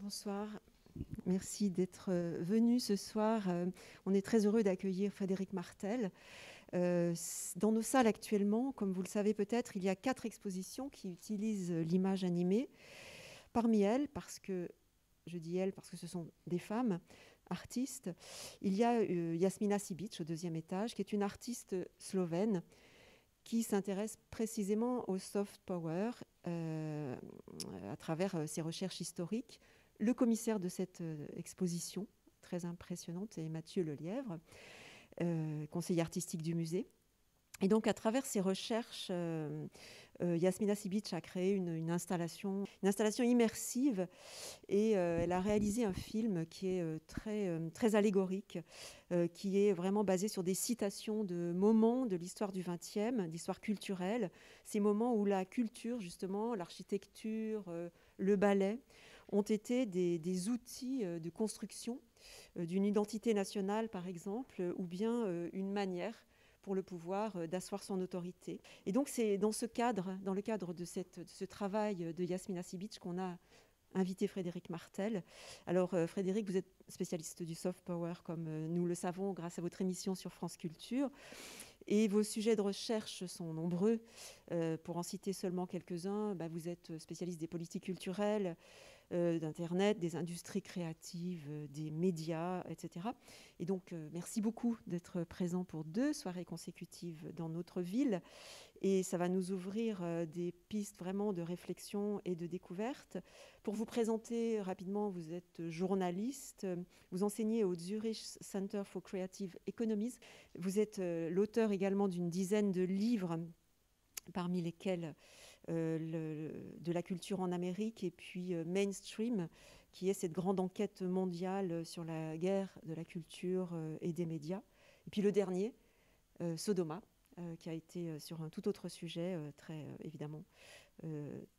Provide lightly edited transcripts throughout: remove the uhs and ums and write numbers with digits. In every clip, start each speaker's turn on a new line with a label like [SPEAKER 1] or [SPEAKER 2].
[SPEAKER 1] Bonsoir, merci d'être venu ce soir. On est très heureux d'accueillir Frédéric Martel. Dans nos salles actuellement, comme vous le savez peut-être, il y a 4 expositions qui utilisent l'image animée. Parmi elles, je dis elles parce que ce sont des femmes artistes, il y a Jasmina Sibic au 2e étage, qui est une artiste slovène qui s'intéresse précisément au soft power à travers ses recherches historiques. Le commissaire de cette exposition, très impressionnante, est Mathieu Lelièvre, conseiller artistique du musée. Et donc, à travers ses recherches, Jasmina Sibic a créé une installation immersive et elle a réalisé un film qui est très allégorique, qui est vraiment basé sur des citations de moments de l'histoire du XXe, d'histoire culturelle, ces moments où la culture, justement, l'architecture, le ballet, ont été des outils de construction d'une identité nationale, par exemple, ou bien une manière pour le pouvoir d'asseoir son autorité. Et donc c'est dans le cadre de ce travail de Jasmina Sibic qu'on a invité Frédéric Martel. Alors Frédéric, vous êtes spécialiste du soft power, comme nous le savons grâce à votre émission sur France Culture. Et vos sujets de recherche sont nombreux. Pour en citer seulement quelques-uns, vous êtes spécialiste des politiques culturelles, d'Internet, des industries créatives, des médias, etc. Et donc, merci beaucoup d'être présent pour 2 soirées consécutives dans notre ville. Et ça va nous ouvrir des pistes vraiment de réflexion et de découverte. Pour vous présenter rapidement, vous êtes journaliste, vous enseignez au Zurich Center for Creative Economies. Vous êtes l'auteur également d'une dizaine de livres, parmi lesquels de la culture en Amérique et puis Mainstream, qui est cette grande enquête mondiale sur la guerre de la culture et des médias. Et puis le dernier, Sodoma, qui a été sur un tout autre sujet, évidemment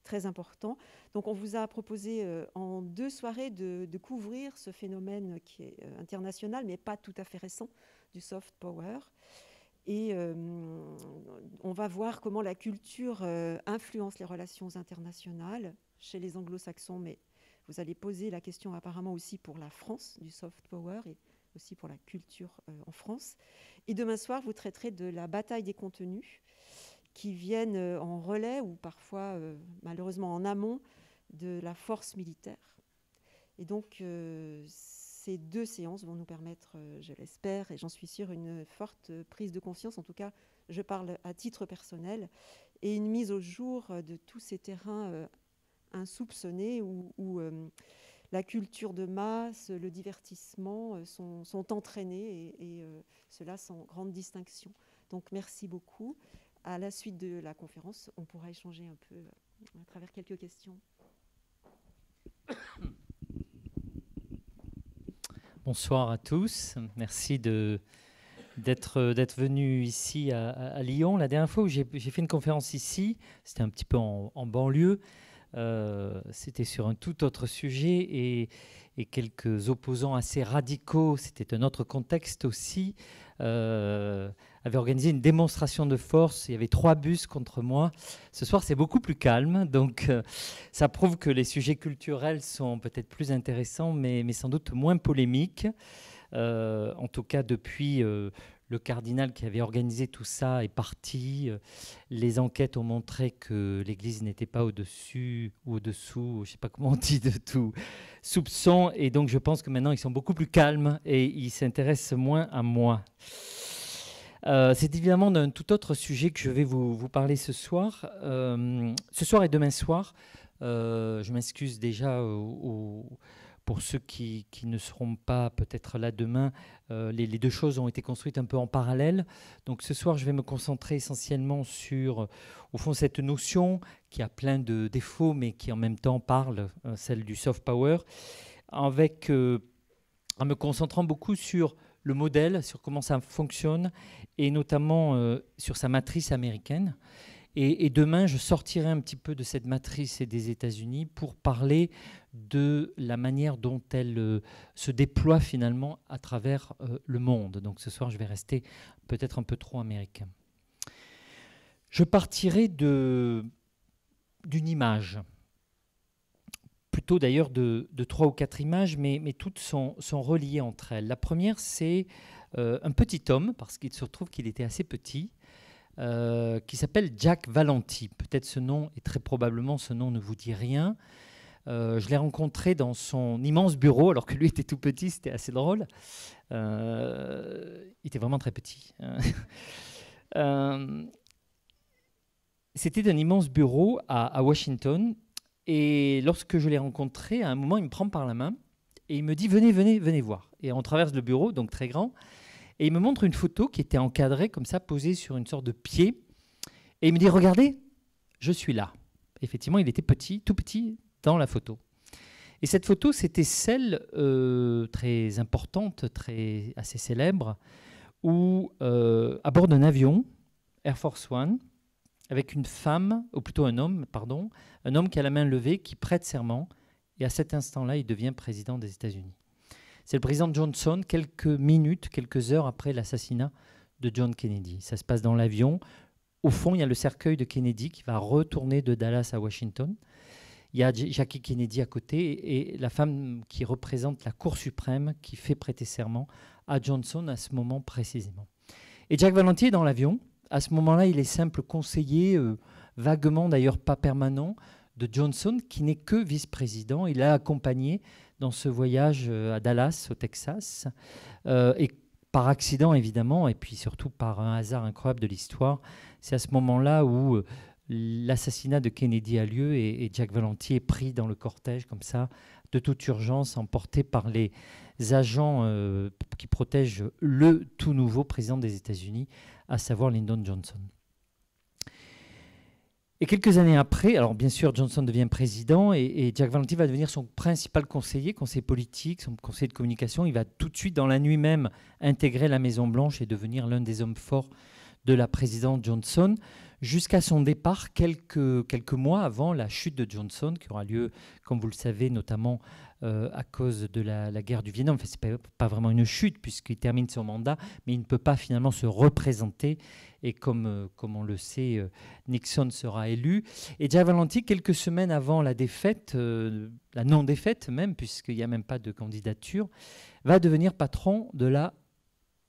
[SPEAKER 1] très important. Donc on vous a proposé en 2 soirées de couvrir ce phénomène qui est international, mais pas tout à fait récent, du soft power. Et on va voir comment la culture influence les relations internationales chez les anglo-saxons, mais vous allez poser la question apparemment aussi pour la France du soft power et aussi pour la culture en France. Et demain soir, vous traiterez de la bataille des contenus qui viennent en relais ou parfois malheureusement en amont de la force militaire. Et donc ces 2 séances vont nous permettre, je l'espère, et j'en suis sûre, une forte prise de conscience, en tout cas, je parle à titre personnel, et une mise au jour de tous ces terrains insoupçonnés où la culture de masse, le divertissement sont entraînés, et cela sans grande distinction. Donc merci beaucoup. À la suite de la conférence, on pourra échanger un peu à travers quelques questions.
[SPEAKER 2] Bonsoir à tous. Merci d'être venu ici à Lyon. La dernière fois où j'ai fait une conférence ici, c'était un petit peu en banlieue. C'était sur un tout autre sujet et quelques opposants assez radicaux, c'était un autre contexte aussi, avaient organisé une démonstration de force. Il y avait 3 bus contre moi. Ce soir, c'est beaucoup plus calme, donc ça prouve que les sujets culturels sont peut-être plus intéressants, mais sans doute moins polémiques. En tout cas, depuis le cardinal qui avait organisé tout ça est parti. Les enquêtes ont montré que l'Église n'était pas au-dessus ou au-dessous, je ne sais pas comment on dit, de tout soupçon. Et donc, je pense que maintenant, ils sont beaucoup plus calmes et ils s'intéressent moins à moi. C'est évidemment d'un tout autre sujet que je vais vous parler ce soir. Ce soir et demain soir, je m'excuse déjà pour ceux qui ne seront pas peut-être là demain. Les 2 choses ont été construites un peu en parallèle. Donc ce soir, je vais me concentrer essentiellement sur, au fond, cette notion qui a plein de défauts, mais qui en même temps parle, celle du soft power, en me concentrant beaucoup sur le modèle, sur comment ça fonctionne, et notamment sur sa matrice américaine. Et demain, je sortirai un petit peu de cette matrice et des États-Unis pour parler de la manière dont elle se déploie finalement à travers le monde. Donc ce soir, je vais rester peut-être un peu trop américain. Je partirai d'une image, plutôt d'ailleurs de 3 ou 4 images, mais toutes sont reliées entre elles. La première, c'est un petit homme, parce qu'il se trouve qu'il était assez petit, qui s'appelle Jack Valenti. Peut-être ce nom, et très probablement ce nom ne vous dit rien. Je l'ai rencontré dans son immense bureau, alors que lui était tout petit, c'était assez drôle. Il était vraiment très petit. C'était un immense bureau à Washington. Et lorsque je l'ai rencontré, à un moment, il me prend par la main et il me dit « Venez voir ». Et on traverse le bureau, donc très grand, et il me montre une photo qui était encadrée comme ça, posée sur une sorte de pied. Et il me dit « Regardez, je suis là ». Effectivement, il était petit, tout petit, dans la photo. Et cette photo, c'était celle très importante, assez célèbre, où à bord d'un avion, Air Force One, avec une femme, ou plutôt un homme qui a la main levée, qui prête serment, et à cet instant-là, il devient président des États-Unis. C'est le président Johnson, quelques heures après l'assassinat de John Kennedy. Ça se passe dans l'avion. Au fond, il y a le cercueil de Kennedy qui va retourner de Dallas à Washington. Il y a Jackie Kennedy à côté et la femme qui représente la Cour suprême qui fait prêter serment à Johnson à ce moment précisément. Et Jack Valenti est dans l'avion. À ce moment-là, il est simple conseiller, vaguement d'ailleurs pas permanent, de Johnson, qui n'est que vice-président. Il l'a accompagné dans ce voyage à Dallas, au Texas. Et par accident, évidemment, et puis surtout par un hasard incroyable de l'histoire, c'est à ce moment-là où l'assassinat de Kennedy a lieu et Jack Valenti est pris dans le cortège, comme ça, de toute urgence, emporté par les agents qui protègent le tout nouveau président des États-Unis, à savoir Lyndon Johnson. Et quelques années après, alors bien sûr, Johnson devient président et Jack Valenti va devenir son principal conseiller politique, son conseiller de communication. Il va tout de suite, dans la nuit même, intégrer la Maison-Blanche et devenir l'un des hommes forts de la présidente Johnson, jusqu'à son départ quelques mois avant la chute de Johnson, qui aura lieu, comme vous le savez, notamment à cause de la guerre du Vietnam. Enfin, ce n'est pas vraiment une chute, puisqu'il termine son mandat, mais il ne peut pas finalement se représenter. Et comme on le sait, Nixon sera élu. Et Jack Valenti, quelques semaines avant la défaite, la non-défaite même, puisqu'il n'y a même pas de candidature, va devenir patron de la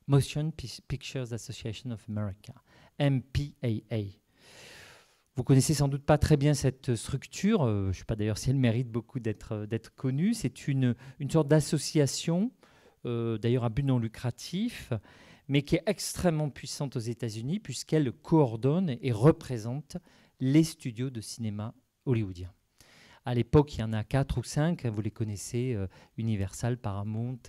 [SPEAKER 2] Motion Pictures Association of America, MPAA. Vous connaissez sans doute pas très bien cette structure. Je ne sais pas d'ailleurs si elle mérite beaucoup d'être connue. C'est une sorte d'association, d'ailleurs à but non lucratif, mais qui est extrêmement puissante aux États-Unis puisqu'elle coordonne et représente les studios de cinéma hollywoodiens. À l'époque, il y en a 4 ou 5, vous les connaissez, Universal, Paramount,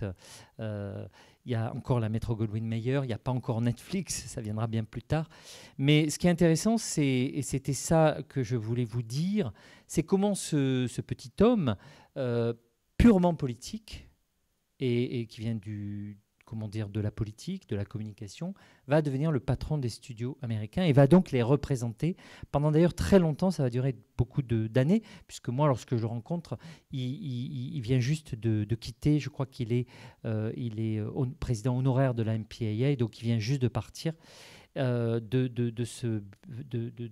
[SPEAKER 2] il y a encore la Metro-Goldwyn-Mayer, il n'y a pas encore Netflix, ça viendra bien plus tard. Mais ce qui est intéressant, et c'était ça que je voulais vous dire, c'est comment ce petit homme, purement politique, et qui vient de la politique, de la communication, va devenir le patron des studios américains et va donc les représenter pendant d'ailleurs très longtemps. Ça va durer beaucoup d'années, puisque moi, lorsque je le rencontre, il vient juste de quitter. Je crois qu'il est président honoraire de la MPAA, donc il vient juste de partir de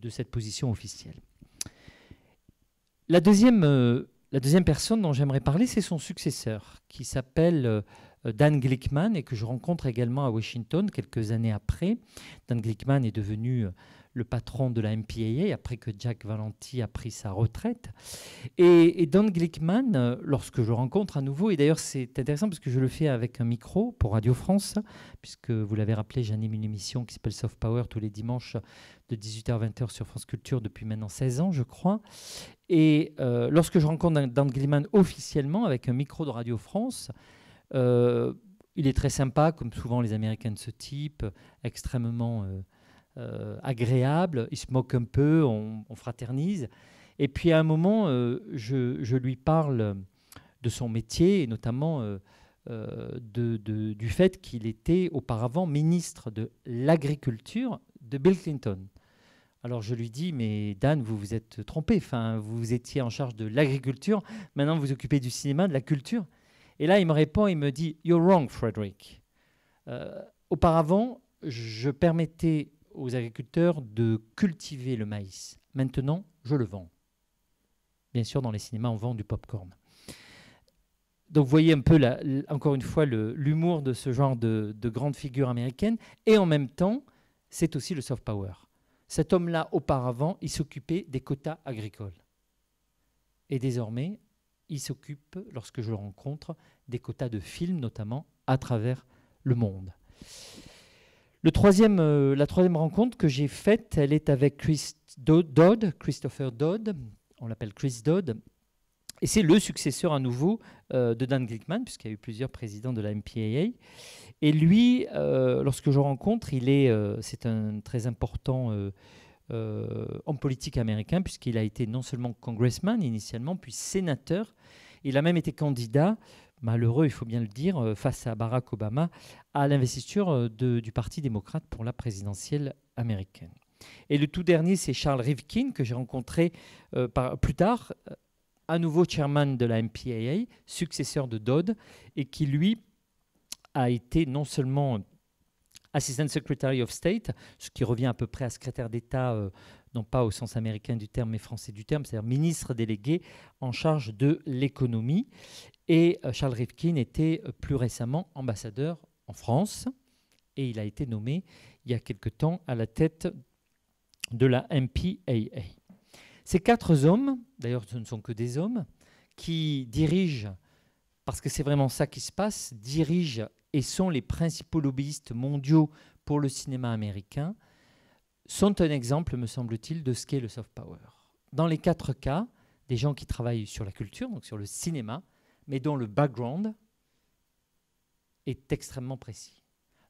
[SPEAKER 2] cette position officielle. La deuxième personne dont j'aimerais parler, c'est son successeur, qui s'appelle Dan Glickman, et que je rencontre également à Washington quelques années après. Dan Glickman est devenu le patron de la MPAA après que Jack Valenti a pris sa retraite. Et Dan Glickman, lorsque je le rencontre à nouveau, et d'ailleurs c'est intéressant parce que je le fais avec un micro pour Radio France, puisque vous l'avez rappelé, j'anime une émission qui s'appelle Soft Power tous les dimanches de 18h à 20h sur France Culture depuis maintenant 16 ans, je crois. Et lorsque je rencontre Dan Glickman officiellement avec un micro de Radio France, il est très sympa, comme souvent les Américains de ce type, extrêmement agréable. Il se moque un peu, on fraternise. Et puis à un moment, je lui parle de son métier, et notamment du fait qu'il était auparavant ministre de l'Agriculture de Bill Clinton. Alors je lui dis, mais Dan, vous vous êtes trompé. Enfin, vous étiez en charge de l'agriculture, maintenant vous vous occupez du cinéma, de la culture. Et là, il me répond, il me dit « You're wrong, Frederick ». Auparavant, je permettais aux agriculteurs de cultiver le maïs. Maintenant, je le vends. Bien sûr, dans les cinémas, on vend du pop-corn. Donc vous voyez un peu, encore une fois, l'humour de ce genre de grande figure américaine. Et en même temps, c'est aussi le soft power. Cet homme-là, auparavant, il s'occupait des quotas agricoles. Et désormais, il s'occupe, lorsque je le rencontre, des quotas de films, notamment, à travers le monde. La troisième rencontre que j'ai faite, elle est avec Christopher Dodd, on l'appelle Chris Dodd, et c'est le successeur à nouveau de Dan Glickman, puisqu'il y a eu plusieurs présidents de la MPAA. Et lui, lorsque je le rencontre, c'est un très important homme politique américain, puisqu'il a été non seulement congressman initialement, puis sénateur. Il a même été candidat, malheureux, il faut bien le dire, face à Barack Obama, à l'investiture du Parti démocrate pour la présidentielle américaine. Et le tout dernier, c'est Charles Rivkin, que j'ai rencontré plus tard, à nouveau chairman de la MPAA, successeur de Dodd, et qui, lui, a été non seulement Assistant Secretary of State, ce qui revient à peu près à secrétaire d'État, non pas au sens américain du terme, mais français du terme, c'est-à-dire ministre délégué en charge de l'économie. Et Charles Rivkin était plus récemment ambassadeur en France, et il a été nommé il y a quelque temps à la tête de la MPAA. Ces 4 hommes, d'ailleurs ce ne sont que des hommes, qui dirigent, parce que c'est vraiment ça qui se passe, dirigent et sont les principaux lobbyistes mondiaux pour le cinéma américain, sont un exemple, me semble-t-il, de ce qu'est le soft power. Dans les 4 cas, des gens qui travaillent sur la culture, donc sur le cinéma, mais dont le background est extrêmement précis.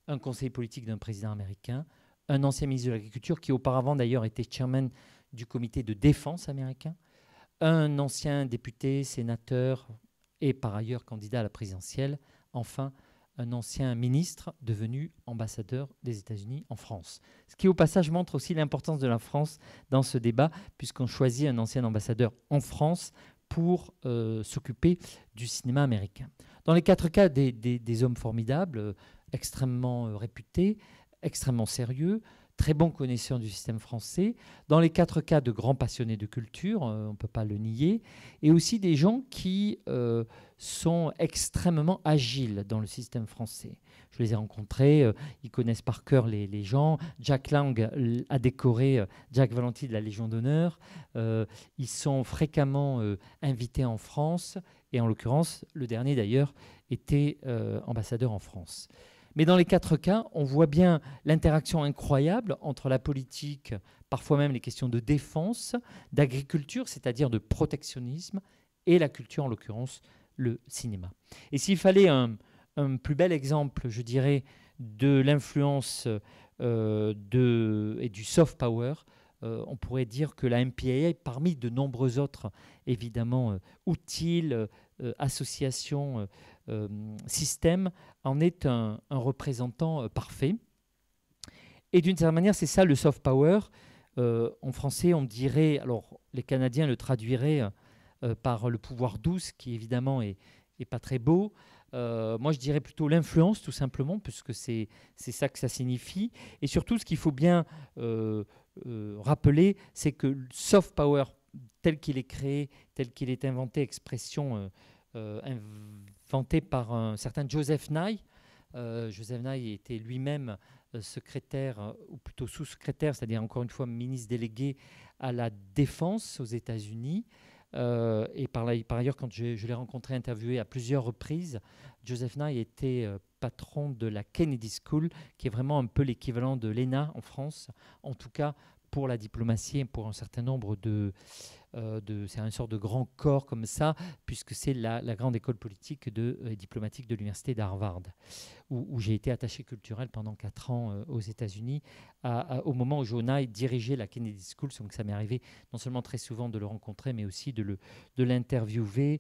[SPEAKER 2] Un conseiller politique d'un président américain, un ancien ministre de l'Agriculture, qui auparavant d'ailleurs était chairman du comité de défense américain, un ancien député, sénateur et par ailleurs candidat à la présidentielle, enfin un ancien ministre devenu ambassadeur des États-Unis en France. Ce qui au passage montre aussi l'importance de la France dans ce débat, puisqu'on choisit un ancien ambassadeur en France pour s'occuper du cinéma américain. Dans les 4 cas, des hommes formidables, extrêmement réputés, extrêmement sérieux, très bons connaisseurs du système français, dans les 4 cas de grands passionnés de culture, on ne peut pas le nier, et aussi des gens qui sont extrêmement agiles dans le système français. Je les ai rencontrés, ils connaissent par cœur les gens. Jack Lang a décoré Jack Valenti de la Légion d'honneur. Ils sont fréquemment invités en France, et en l'occurrence, le dernier d'ailleurs était ambassadeur en France. Mais dans les 4 cas, on voit bien l'interaction incroyable entre la politique, parfois même les questions de défense, d'agriculture, c'est-à-dire de protectionnisme, et la culture, en l'occurrence, le cinéma. Et s'il fallait un plus bel exemple, je dirais, de l'influence et du soft power, on pourrait dire que la MPAA, parmi de nombreux autres, évidemment, outils, associations, système, en est un représentant parfait. Et d'une certaine manière, c'est ça le soft power. En français, on dirait, alors les Canadiens le traduiraient par le pouvoir douce, qui évidemment est pas très beau. Moi, je dirais plutôt l'influence, tout simplement, puisque c'est ça que ça signifie. Et surtout, ce qu'il faut bien rappeler, c'est que le soft power, tel qu'il est créé, tel qu'il est inventé, expression inventé par un certain Joseph Nye. Joseph Nye était lui-même secrétaire, ou plutôt sous-secrétaire, c'est-à-dire encore une fois ministre délégué à la Défense aux États-Unis. Et par ailleurs, quand je l'ai rencontré, interviewé à plusieurs reprises, Joseph Nye était patron de la Kennedy School, qui est vraiment un peu l'équivalent de l'ENA en France, en tout cas pour la diplomatie et pour un certain nombre c'est une sorte de grand corps comme ça, puisque c'est la grande école politique et diplomatique de l'université d'Harvard, où j'ai été attaché culturel pendant 4 ans aux États-Unis, au moment où Joe Nye dirigeait la Kennedy School. Donc ça m'est arrivé non seulement très souvent de le rencontrer, mais aussi de l'interviewer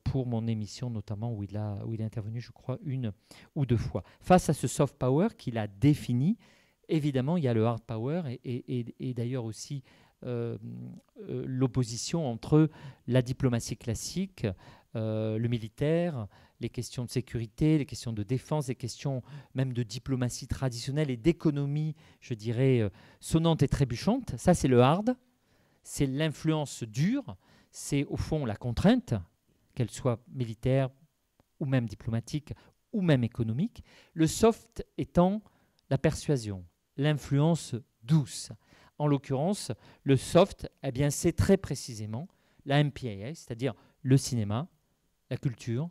[SPEAKER 2] pour mon émission, notamment où il a intervenu, je crois, 1 ou 2 fois. Face à ce soft power qu'il a défini, évidemment, il y a le hard power et d'ailleurs aussi l'opposition entre la diplomatie classique, le militaire, les questions de sécurité, les questions de défense, les questions même de diplomatie traditionnelle et d'économie, je dirais, sonnante et trébuchante. Ça, c'est le hard, c'est l'influence dure, c'est au fond la contrainte, qu'elle soit militaire, ou même diplomatique, ou même économique. Le soft étant la persuasion, l'influence douce. En l'occurrence, le soft, eh bien, c'est très précisément la MPAA, c'est-à-dire le cinéma, la culture,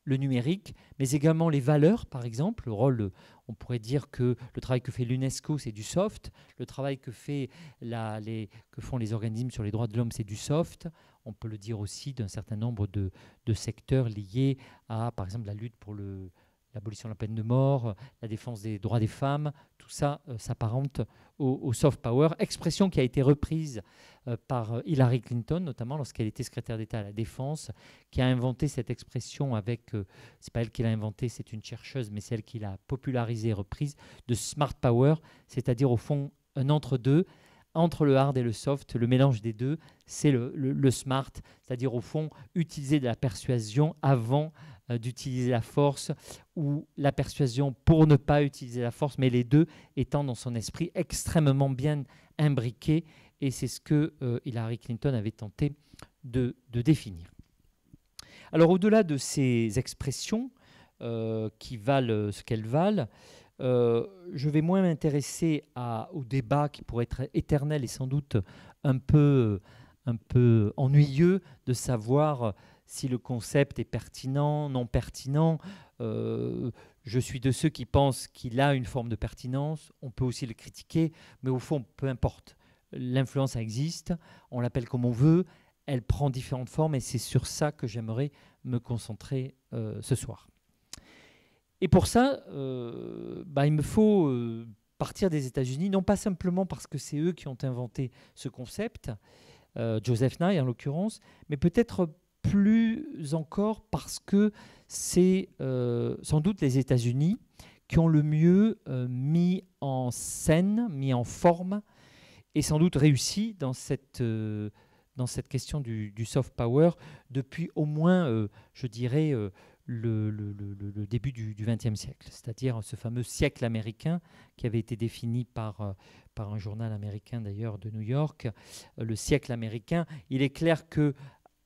[SPEAKER 2] le numérique, mais également les valeurs, par exemple. Le rôle, on pourrait dire que le travail que fait l'UNESCO, c'est du soft. Le travail que font les organismes sur les droits de l'homme, c'est du soft. On peut le dire aussi d'un certain nombre de secteurs liés à, par exemple, la lutte pour l'abolition de la peine de mort, la défense des droits des femmes. Tout ça s'apparente au soft power, expression qui a été reprise par Hillary Clinton, notamment lorsqu'elle était secrétaire d'État à la Défense, qui a inventé cette expression avec, c'est pas elle qui l'a inventée, c'est une chercheuse, mais c'est elle qui l'a popularisée et reprise, de smart power, c'est-à-dire au fond un entre-deux, entre le hard et le soft, le mélange des deux, c'est le smart, c'est-à-dire au fond utiliser de la persuasion avant d'utiliser la force, ou la persuasion pour ne pas utiliser la force, mais les deux étant dans son esprit extrêmement bien imbriqués. Et c'est ce que Hillary Clinton avait tenté de définir. Alors au-delà de ces expressions qui valent ce qu'elles valent, je vais moins m'intéresser au débat qui pourrait être éternel et sans doute un peu ennuyeux de savoir si le concept est pertinent, non pertinent. Je suis de ceux qui pensent qu'il a une forme de pertinence. On peut aussi le critiquer, mais au fond, peu importe. L'influence existe, on l'appelle comme on veut, elle prend différentes formes et c'est sur ça que j'aimerais me concentrer ce soir. Et pour ça, il me faut partir des États-Unis, non pas simplement parce que c'est eux qui ont inventé ce concept, Joseph Nye en l'occurrence, mais peut-être plus encore parce que c'est sans doute les États-Unis qui ont le mieux mis en scène, mis en forme, et sans doute réussi dans cette question du soft power depuis au moins, je dirais, le début du XXe siècle, c'est-à-dire ce fameux siècle américain qui avait été défini par un journal américain d'ailleurs de New York. Le siècle américain, il est clair que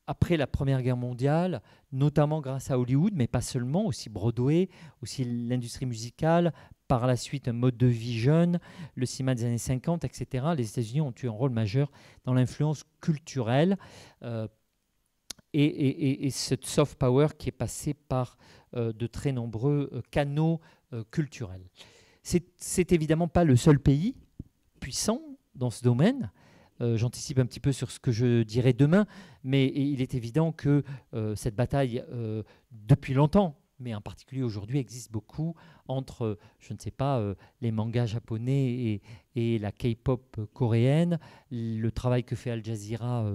[SPEAKER 2] après la Première Guerre mondiale, notamment grâce à Hollywood, mais pas seulement, aussi Broadway, aussi l'industrie musicale, par la suite un mode de vie jeune, le cinéma des années 50, etc. Les États-Unis ont eu un rôle majeur dans l'influence culturelle et cette soft power qui est passée par de très nombreux canaux culturels. C'est évidemment pas le seul pays puissant dans ce domaine. J'anticipe un petit peu sur ce que je dirai demain, mais il est évident que cette bataille, depuis longtemps, mais en particulier aujourd'hui, existe beaucoup entre, je ne sais pas, les mangas japonais et la K-pop coréenne, le travail que fait Al Jazeera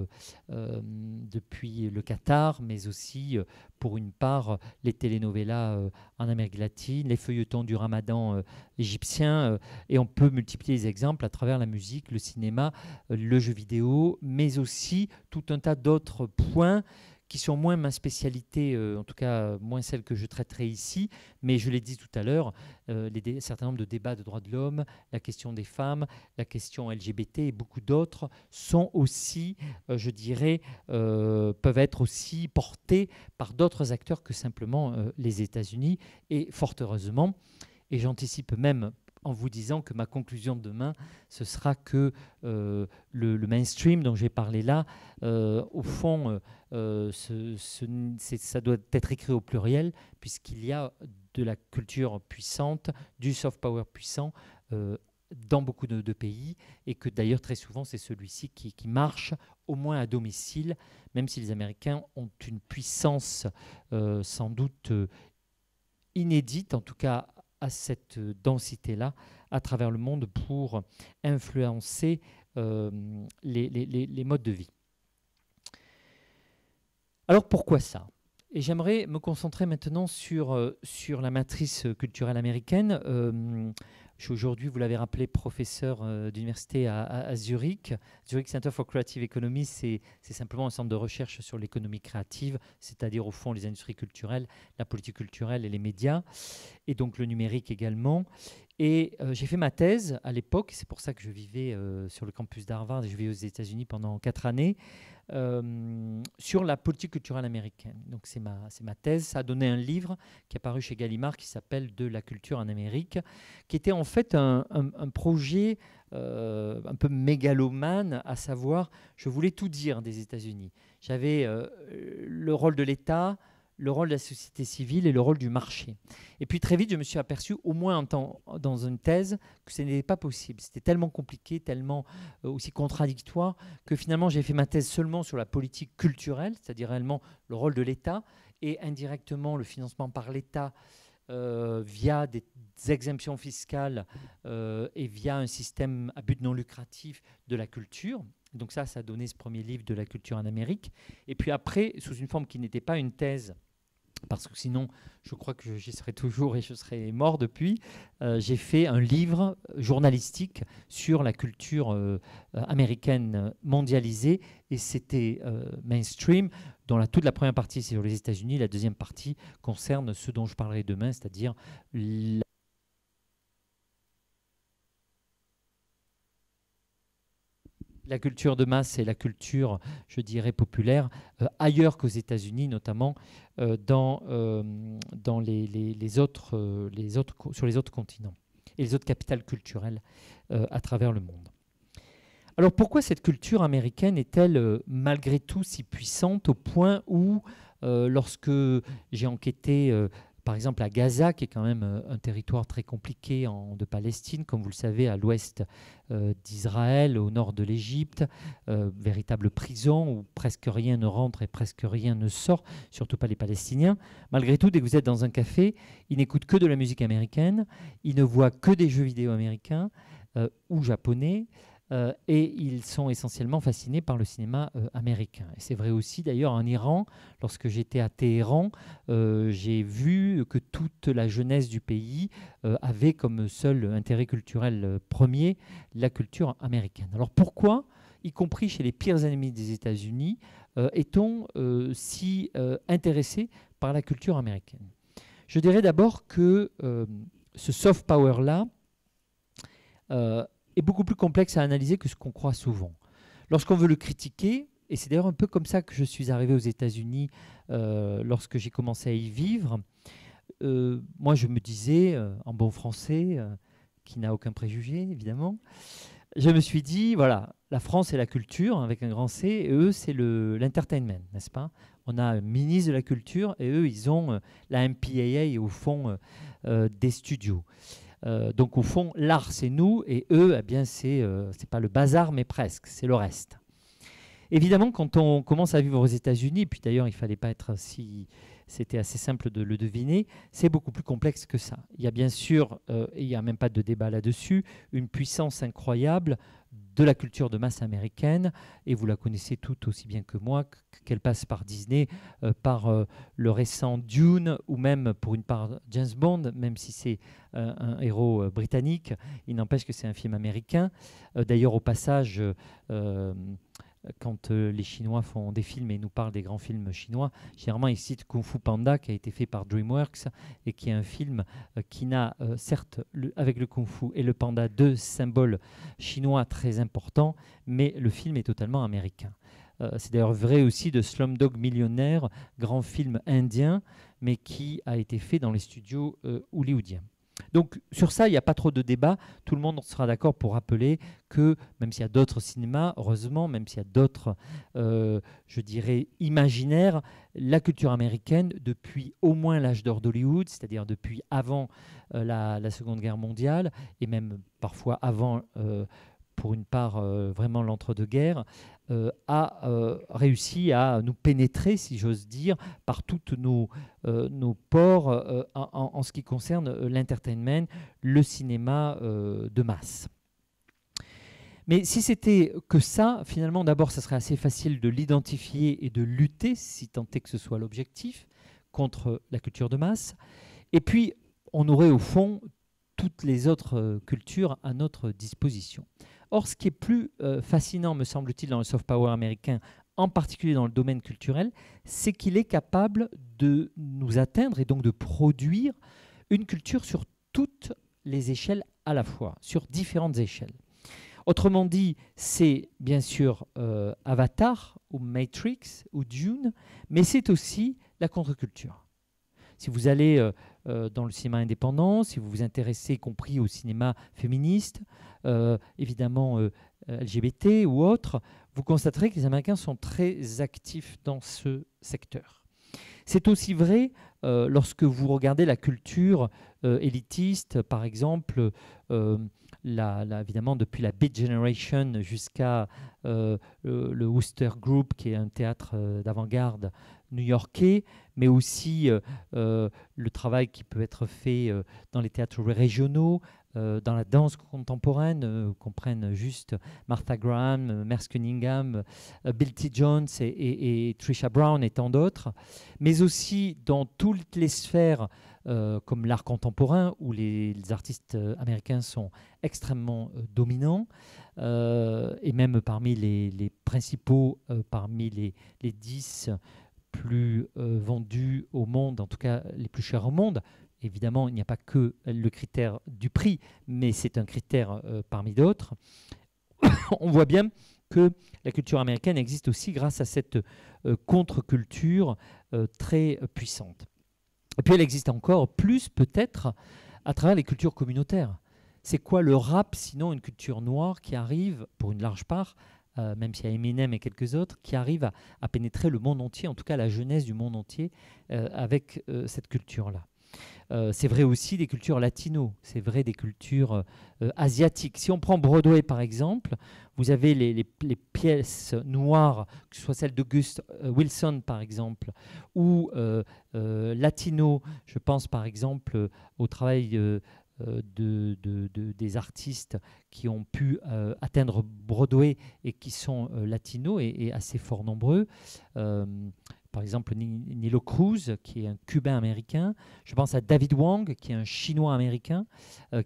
[SPEAKER 2] depuis le Qatar, mais aussi, pour une part, les telenovelas en Amérique latine, les feuilletons du Ramadan égyptien, et on peut multiplier les exemples à travers la musique, le cinéma, le jeu vidéo, mais aussi tout un tas d'autres points qui sont moins ma spécialité, en tout cas moins celle que je traiterai ici, mais je l'ai dit tout à l'heure, un certain nombre de débats de droits de l'homme, la question des femmes, la question LGBT et beaucoup d'autres sont aussi, je dirais, peuvent être aussi portés par d'autres acteurs que simplement les États-Unis, et fort heureusement, et j'anticipe même en vous disant que ma conclusion de demain, ce sera que le mainstream dont j'ai parlé là, au fond, ça doit être écrit au pluriel, puisqu'il y a de la culture puissante, du soft power puissant dans beaucoup de pays, et que d'ailleurs très souvent c'est celui-ci qui marche au moins à domicile, même si les Américains ont une puissance sans doute inédite, en tout cas à cette densité-là, à travers le monde pour influencer les modes de vie. Alors pourquoi ça ? Et j'aimerais me concentrer maintenant sur la matrice culturelle américaine. Je suis aujourd'hui, vous l'avez rappelé, professeur d'université à Zurich. Zurich Center for Creative Economy, c'est simplement un centre de recherche sur l'économie créative, c'est-à-dire au fond les industries culturelles, la politique culturelle et les médias, et donc le numérique également. Et j'ai fait ma thèse à l'époque, c'est pour ça que je vivais sur le campus d'Harvard et je vivais aux États-Unis pendant 4 années, sur la politique culturelle américaine. Donc c'est ma thèse, ça a donné un livre qui est paru chez Gallimard qui s'appelle « De la culture en Amérique », qui était en fait un projet un peu mégalomane, à savoir, je voulais tout dire des États-Unis. J'avais le rôle de l'État, le rôle de la société civile et le rôle du marché. Et puis très vite, je me suis aperçu, au moins dans une thèse, que ce n'était pas possible. C'était tellement compliqué, tellement aussi contradictoire, que finalement j'ai fait ma thèse seulement sur la politique culturelle, c'est-à-dire réellement le rôle de l'État, et indirectement le financement par l'État via des exemptions fiscales et via un système à but non lucratif de la culture. Donc ça a donné ce premier livre de la culture en Amérique. Et puis après, sous une forme qui n'était pas une thèse, parce que sinon, je crois que j'y serais toujours et je serais mort depuis, j'ai fait un livre journalistique sur la culture américaine mondialisée, et c'était mainstream, dont toute la première partie c'est sur les États-Unis, la deuxième partie concerne ce dont je parlerai demain, c'est-à-dire la culture de masse et la culture, je dirais, populaire, ailleurs qu'aux États-Unis, notamment sur les autres continents et les autres capitales culturelles à travers le monde. Alors pourquoi cette culture américaine est-elle malgré tout si puissante au point où, lorsque j'ai enquêté par exemple à Gaza, qui est quand même un territoire très compliqué de Palestine, comme vous le savez, à l'ouest d'Israël, au nord de l'Égypte, véritable prison où presque rien ne rentre et presque rien ne sort, surtout pas les Palestiniens. Malgré tout, dès que vous êtes dans un café, ils n'écoutent que de la musique américaine, ils ne voient que des jeux vidéo américains ou japonais, et ils sont essentiellement fascinés par le cinéma américain. Et c'est vrai aussi d'ailleurs en Iran. Lorsque j'étais à Téhéran, j'ai vu que toute la jeunesse du pays avait comme seul intérêt culturel premier la culture américaine. Alors pourquoi, y compris chez les pires ennemis des États-Unis, est-on si intéressé par la culture américaine? Je dirais d'abord que ce soft power-là est beaucoup plus complexe à analyser que ce qu'on croit souvent. Lorsqu'on veut le critiquer, et c'est d'ailleurs un peu comme ça que je suis arrivé aux États-Unis lorsque j'ai commencé à y vivre, moi je me disais, en bon français, qui n'a aucun préjugé évidemment, je me suis dit, voilà, la France c'est la culture avec un grand C, et eux c'est l'entertainment, n'est-ce pas? On a un ministre de la culture et eux ils ont la MPAA au fond des studios. Donc au fond, l'art c'est nous et eux, eh bien c'est pas le bazar mais presque, c'est le reste. Évidemment, quand on commence à vivre aux États-Unis, puis d'ailleurs il fallait pas être si, c'était assez simple de le deviner, c'est beaucoup plus complexe que ça. Il y a bien sûr, et il n'y a même pas de débat là-dessus, une puissance incroyable de la culture de masse américaine, et vous la connaissez tout aussi bien que moi, qu'elle passe par Disney, par le récent Dune, ou même pour une part James Bond, même si c'est un héros britannique, il n'empêche que c'est un film américain. D'ailleurs, au passage, quand les Chinois font des films et nous parlent des grands films chinois, généralement ils citent Kung Fu Panda qui a été fait par DreamWorks et qui est un film qui n'a certes avec le Kung Fu et le Panda deux symboles chinois très importants, mais le film est totalement américain. C'est d'ailleurs vrai aussi de Slumdog Millionnaire, grand film indien, mais qui a été fait dans les studios hollywoodiens. Donc sur ça, il n'y a pas trop de débat. Tout le monde sera d'accord pour rappeler que même s'il y a d'autres cinémas, heureusement, même s'il y a d'autres, je dirais, imaginaires, la culture américaine, depuis au moins l'âge d'or d'Hollywood, c'est-à-dire depuis avant la Seconde Guerre mondiale, et même parfois avant, pour une part, vraiment l'entre-deux-guerres, a réussi à nous pénétrer, si j'ose dire, par toutes nos pores en ce qui concerne l'entertainment, le cinéma de masse. Mais si c'était que ça, finalement, d'abord, ça serait assez facile de l'identifier et de lutter, si tant est que ce soit l'objectif, contre la culture de masse. Et puis, on aurait au fond toutes les autres cultures à notre disposition. Or, ce qui est plus fascinant, me semble-t-il, dans le soft power américain, en particulier dans le domaine culturel, c'est qu'il est capable de nous atteindre et donc de produire une culture sur toute les échelles à la fois, sur différentes échelles. Autrement dit, c'est bien sûr Avatar ou Matrix ou Dune, mais c'est aussi la contre-culture. Si vous allez dans le cinéma indépendant, si vous vous intéressez, y compris au cinéma féministe, évidemment LGBT ou autre, vous constaterez que les Américains sont très actifs dans ce secteur. C'est aussi vrai lorsque vous regardez la culture élitiste, par exemple, évidemment depuis la Beat Generation jusqu'à le Wooster Group, qui est un théâtre d'avant-garde new-yorkais, mais aussi le travail qui peut être fait dans les théâtres régionaux, dans la danse contemporaine, qu'on prenne juste Martha Graham, Merce Cunningham, Bill T. Jones et Trisha Brown et tant d'autres, mais aussi dans toutes les sphères comme l'art contemporain, où les artistes américains sont extrêmement dominants, et même parmi les principaux, parmi les 10 plus vendus au monde, en tout cas les plus chers au monde. Évidemment, il n'y a pas que le critère du prix, mais c'est un critère parmi d'autres. On voit bien que la culture américaine existe aussi grâce à cette contre-culture très puissante. Et puis elle existe encore plus peut-être à travers les cultures communautaires. C'est quoi le rap sinon une culture noire qui arrive, pour une large part, même s'il y a Eminem et quelques autres, qui arrivent à pénétrer le monde entier, en tout cas la jeunesse du monde entier, avec cette culture-là. C'est vrai aussi des cultures latino, c'est vrai des cultures asiatiques. Si on prend Broadway par exemple, vous avez les pièces noires, que ce soit celle d'August Wilson par exemple, ou latino, je pense par exemple au travail des artistes qui ont pu atteindre Broadway et qui sont latinos et assez fort nombreux. Par exemple, Nilo Cruz, qui est un Cubain-américain. Je pense à David Wong, qui est un Chinois-américain,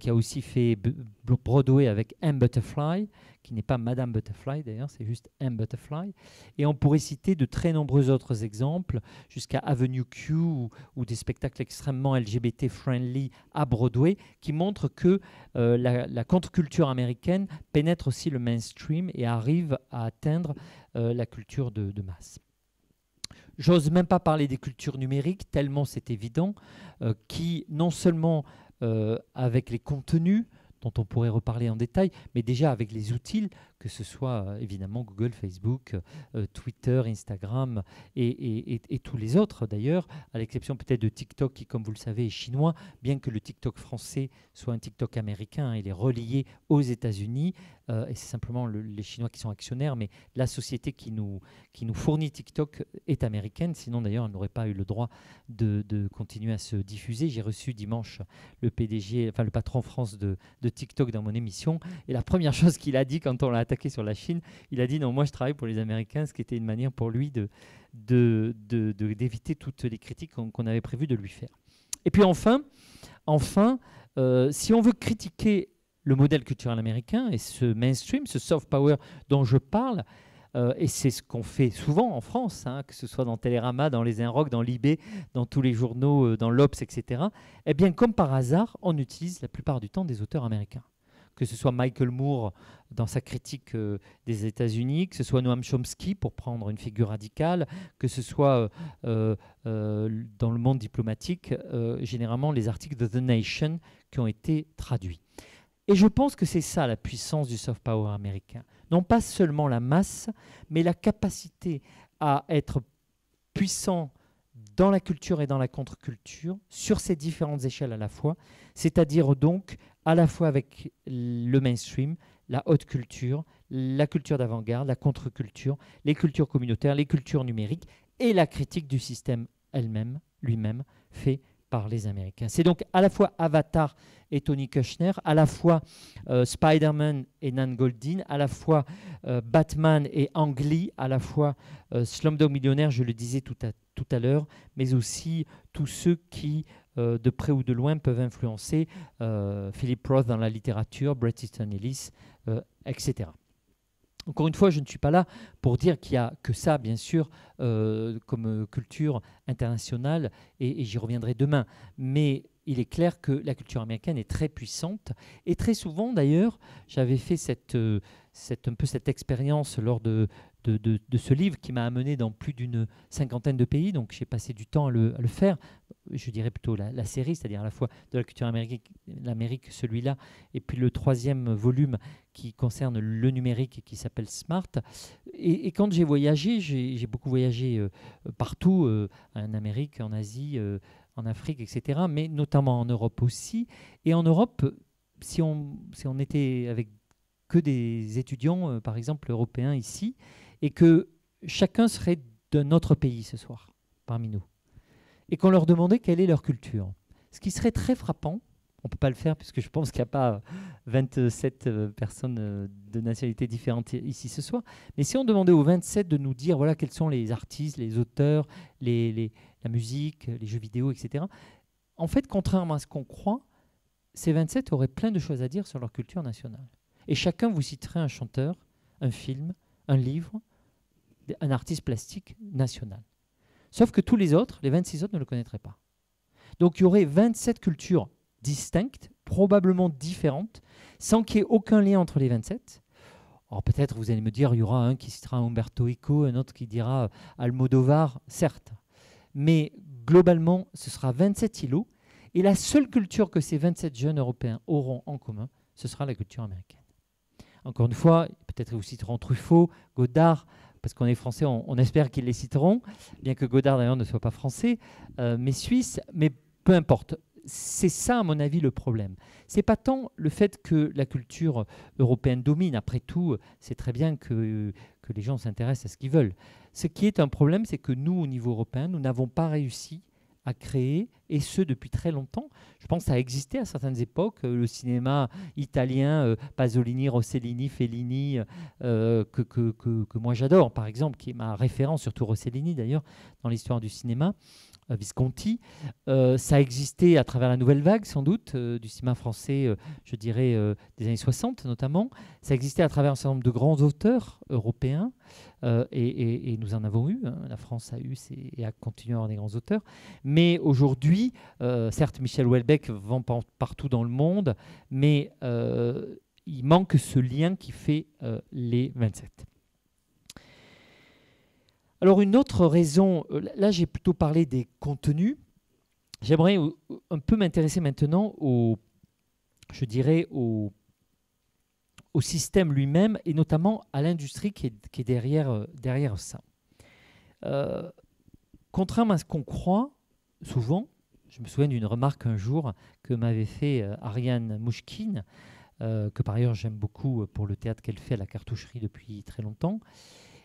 [SPEAKER 2] qui a aussi fait Broadway avec M. Butterfly, qui n'est pas Madame Butterfly d'ailleurs, c'est juste M. Butterfly. Et on pourrait citer de très nombreux autres exemples, jusqu'à Avenue Q ou des spectacles extrêmement LGBT-friendly à Broadway, qui montrent que la contre-culture américaine pénètre aussi le mainstream et arrive à atteindre la culture de masse. J'ose même pas parler des cultures numériques, tellement c'est évident, qui non seulement avec les contenus, dont on pourrait reparler en détail, mais déjà avec les outils, que ce soit évidemment Google, Facebook, Twitter, Instagram et tous les autres d'ailleurs, à l'exception peut-être de TikTok qui, comme vous le savez, est chinois, bien que le TikTok français soit un TikTok américain, il est relié aux États-Unis, et c'est simplement les Chinois qui sont actionnaires, mais la société qui nous fournit TikTok est américaine, sinon d'ailleurs elle n'aurait pas eu le droit de continuer à se diffuser. J'ai reçu dimanche le PDG, enfin le patron France de TikTok dans mon émission, et la première chose qu'il a dit quand on l'a attaqué sur la Chine, il a dit non, moi je travaille pour les Américains, ce qui était une manière pour lui d'éviter toutes les critiques qu'on avait prévu de lui faire. Et puis enfin, si on veut critiquer le modèle culturel américain et ce mainstream, ce soft power dont je parle, et c'est ce qu'on fait souvent en France, hein, que ce soit dans Télérama, dans les Inrocks, dans l'IB, dans tous les journaux, dans l'Obs, etc., eh bien, comme par hasard, on utilise la plupart du temps des auteurs américains. Que ce soit Michael Moore dans sa critique des États-Unis, que ce soit Noam Chomsky pour prendre une figure radicale, que ce soit dans le monde diplomatique, généralement les articles de The Nation qui ont été traduits. Et je pense que c'est ça la puissance du soft power américain. Non pas seulement la masse, mais la capacité à être puissant dans la culture et dans la contre-culture, sur ces différentes échelles à la fois, c'est-à-dire donc à la fois avec le mainstream, la haute culture, la culture d'avant-garde, la contre-culture, les cultures communautaires, les cultures numériques et la critique du système lui-même, fait par les Américains. C'est donc à la fois Avatar et Tony Kushner, à la fois Spider-Man et Nan Goldin, à la fois Batman et Ang Lee, à la fois Slumdog Millionnaire, je le disais tout à l'heure, mais aussi tous ceux qui, de près ou de loin, peuvent influencer Philip Roth dans la littérature, Bret Easton Ellis, etc. Encore une fois, je ne suis pas là pour dire qu'il n'y a que ça, bien sûr, comme culture internationale, et j'y reviendrai demain. Mais il est clair que la culture américaine est très puissante. Et très souvent, d'ailleurs, j'avais fait un peu cette expérience lors de ce livre qui m'a amené dans plus d'une cinquantaine de pays. Donc j'ai passé du temps à le faire. Je dirais plutôt la série, c'est-à-dire à la fois de la culture américaine, l'Amérique, celui-là, et puis le troisième volume qui concerne le numérique et qui s'appelle Smart. Et quand j'ai voyagé, j'ai beaucoup voyagé partout, en Amérique, en Asie, en Afrique, etc., mais notamment en Europe aussi. Et en Europe, si on était avec que des étudiants, par exemple, européens ici, et que chacun serait d'un autre pays ce soir, parmi nous, et qu'on leur demandait quelle est leur culture. Ce qui serait très frappant, on ne peut pas le faire puisque je pense qu'il n'y a pas 27 personnes de nationalités différentes ici ce soir, mais si on demandait aux 27 de nous dire voilà, quels sont les artistes, les auteurs, la musique, les jeux vidéo, etc., en fait, contrairement à ce qu'on croit, ces 27 auraient plein de choses à dire sur leur culture nationale. Et chacun vous citerait un chanteur, un film, un livre, un artiste plastique national. Sauf que tous les autres, les 26 autres, ne le connaîtraient pas. Donc il y aurait 27 cultures distinctes, probablement différentes, sans qu'il y ait aucun lien entre les 27. Alors peut-être vous allez me dire, il y aura un qui citera Umberto Eco, un autre qui dira Almodovar, certes. Mais globalement, ce sera 27 îlots. Et la seule culture que ces 27 jeunes Européens auront en commun, ce sera la culture américaine. Encore une fois, peut-être vous citeront Truffaut, Godard, parce qu'on est français, on espère qu'ils les citeront, bien que Godard d'ailleurs ne soit pas français, mais suisse, mais peu importe. C'est ça, à mon avis, le problème. C'est pas tant le fait que la culture européenne domine. Après tout, c'est très bien que les gens s'intéressent à ce qu'ils veulent. Ce qui est un problème, c'est que nous, au niveau européen, nous n'avons pas réussi à créer, et ce depuis très longtemps. Je pense que ça a existé à certaines époques, le cinéma italien, Pasolini, Rossellini, Fellini, que moi j'adore, par exemple, qui est ma référence, surtout Rossellini d'ailleurs, dans l'histoire du cinéma, Visconti. Ça a existé à travers la nouvelle vague, sans doute, du cinéma français, je dirais, des années 60 notamment. Ça a existé à travers un certain nombre de grands auteurs européens, et nous en avons eu. La France a eu et a continué à avoir des grands auteurs. Mais aujourd'hui, certes, Michel Houellebecq vend partout dans le monde, mais il manque ce lien qui fait les 27. Alors une autre raison, là j'ai plutôt parlé des contenus. J'aimerais un peu m'intéresser maintenant je dirais au système lui-même et notamment à l'industrie qui est derrière ça. Contrairement à ce qu'on croit, souvent, je me souviens d'une remarque un jour que m'avait fait Ariane Mouchkine, que par ailleurs j'aime beaucoup pour le théâtre qu'elle fait à la Cartoucherie depuis très longtemps.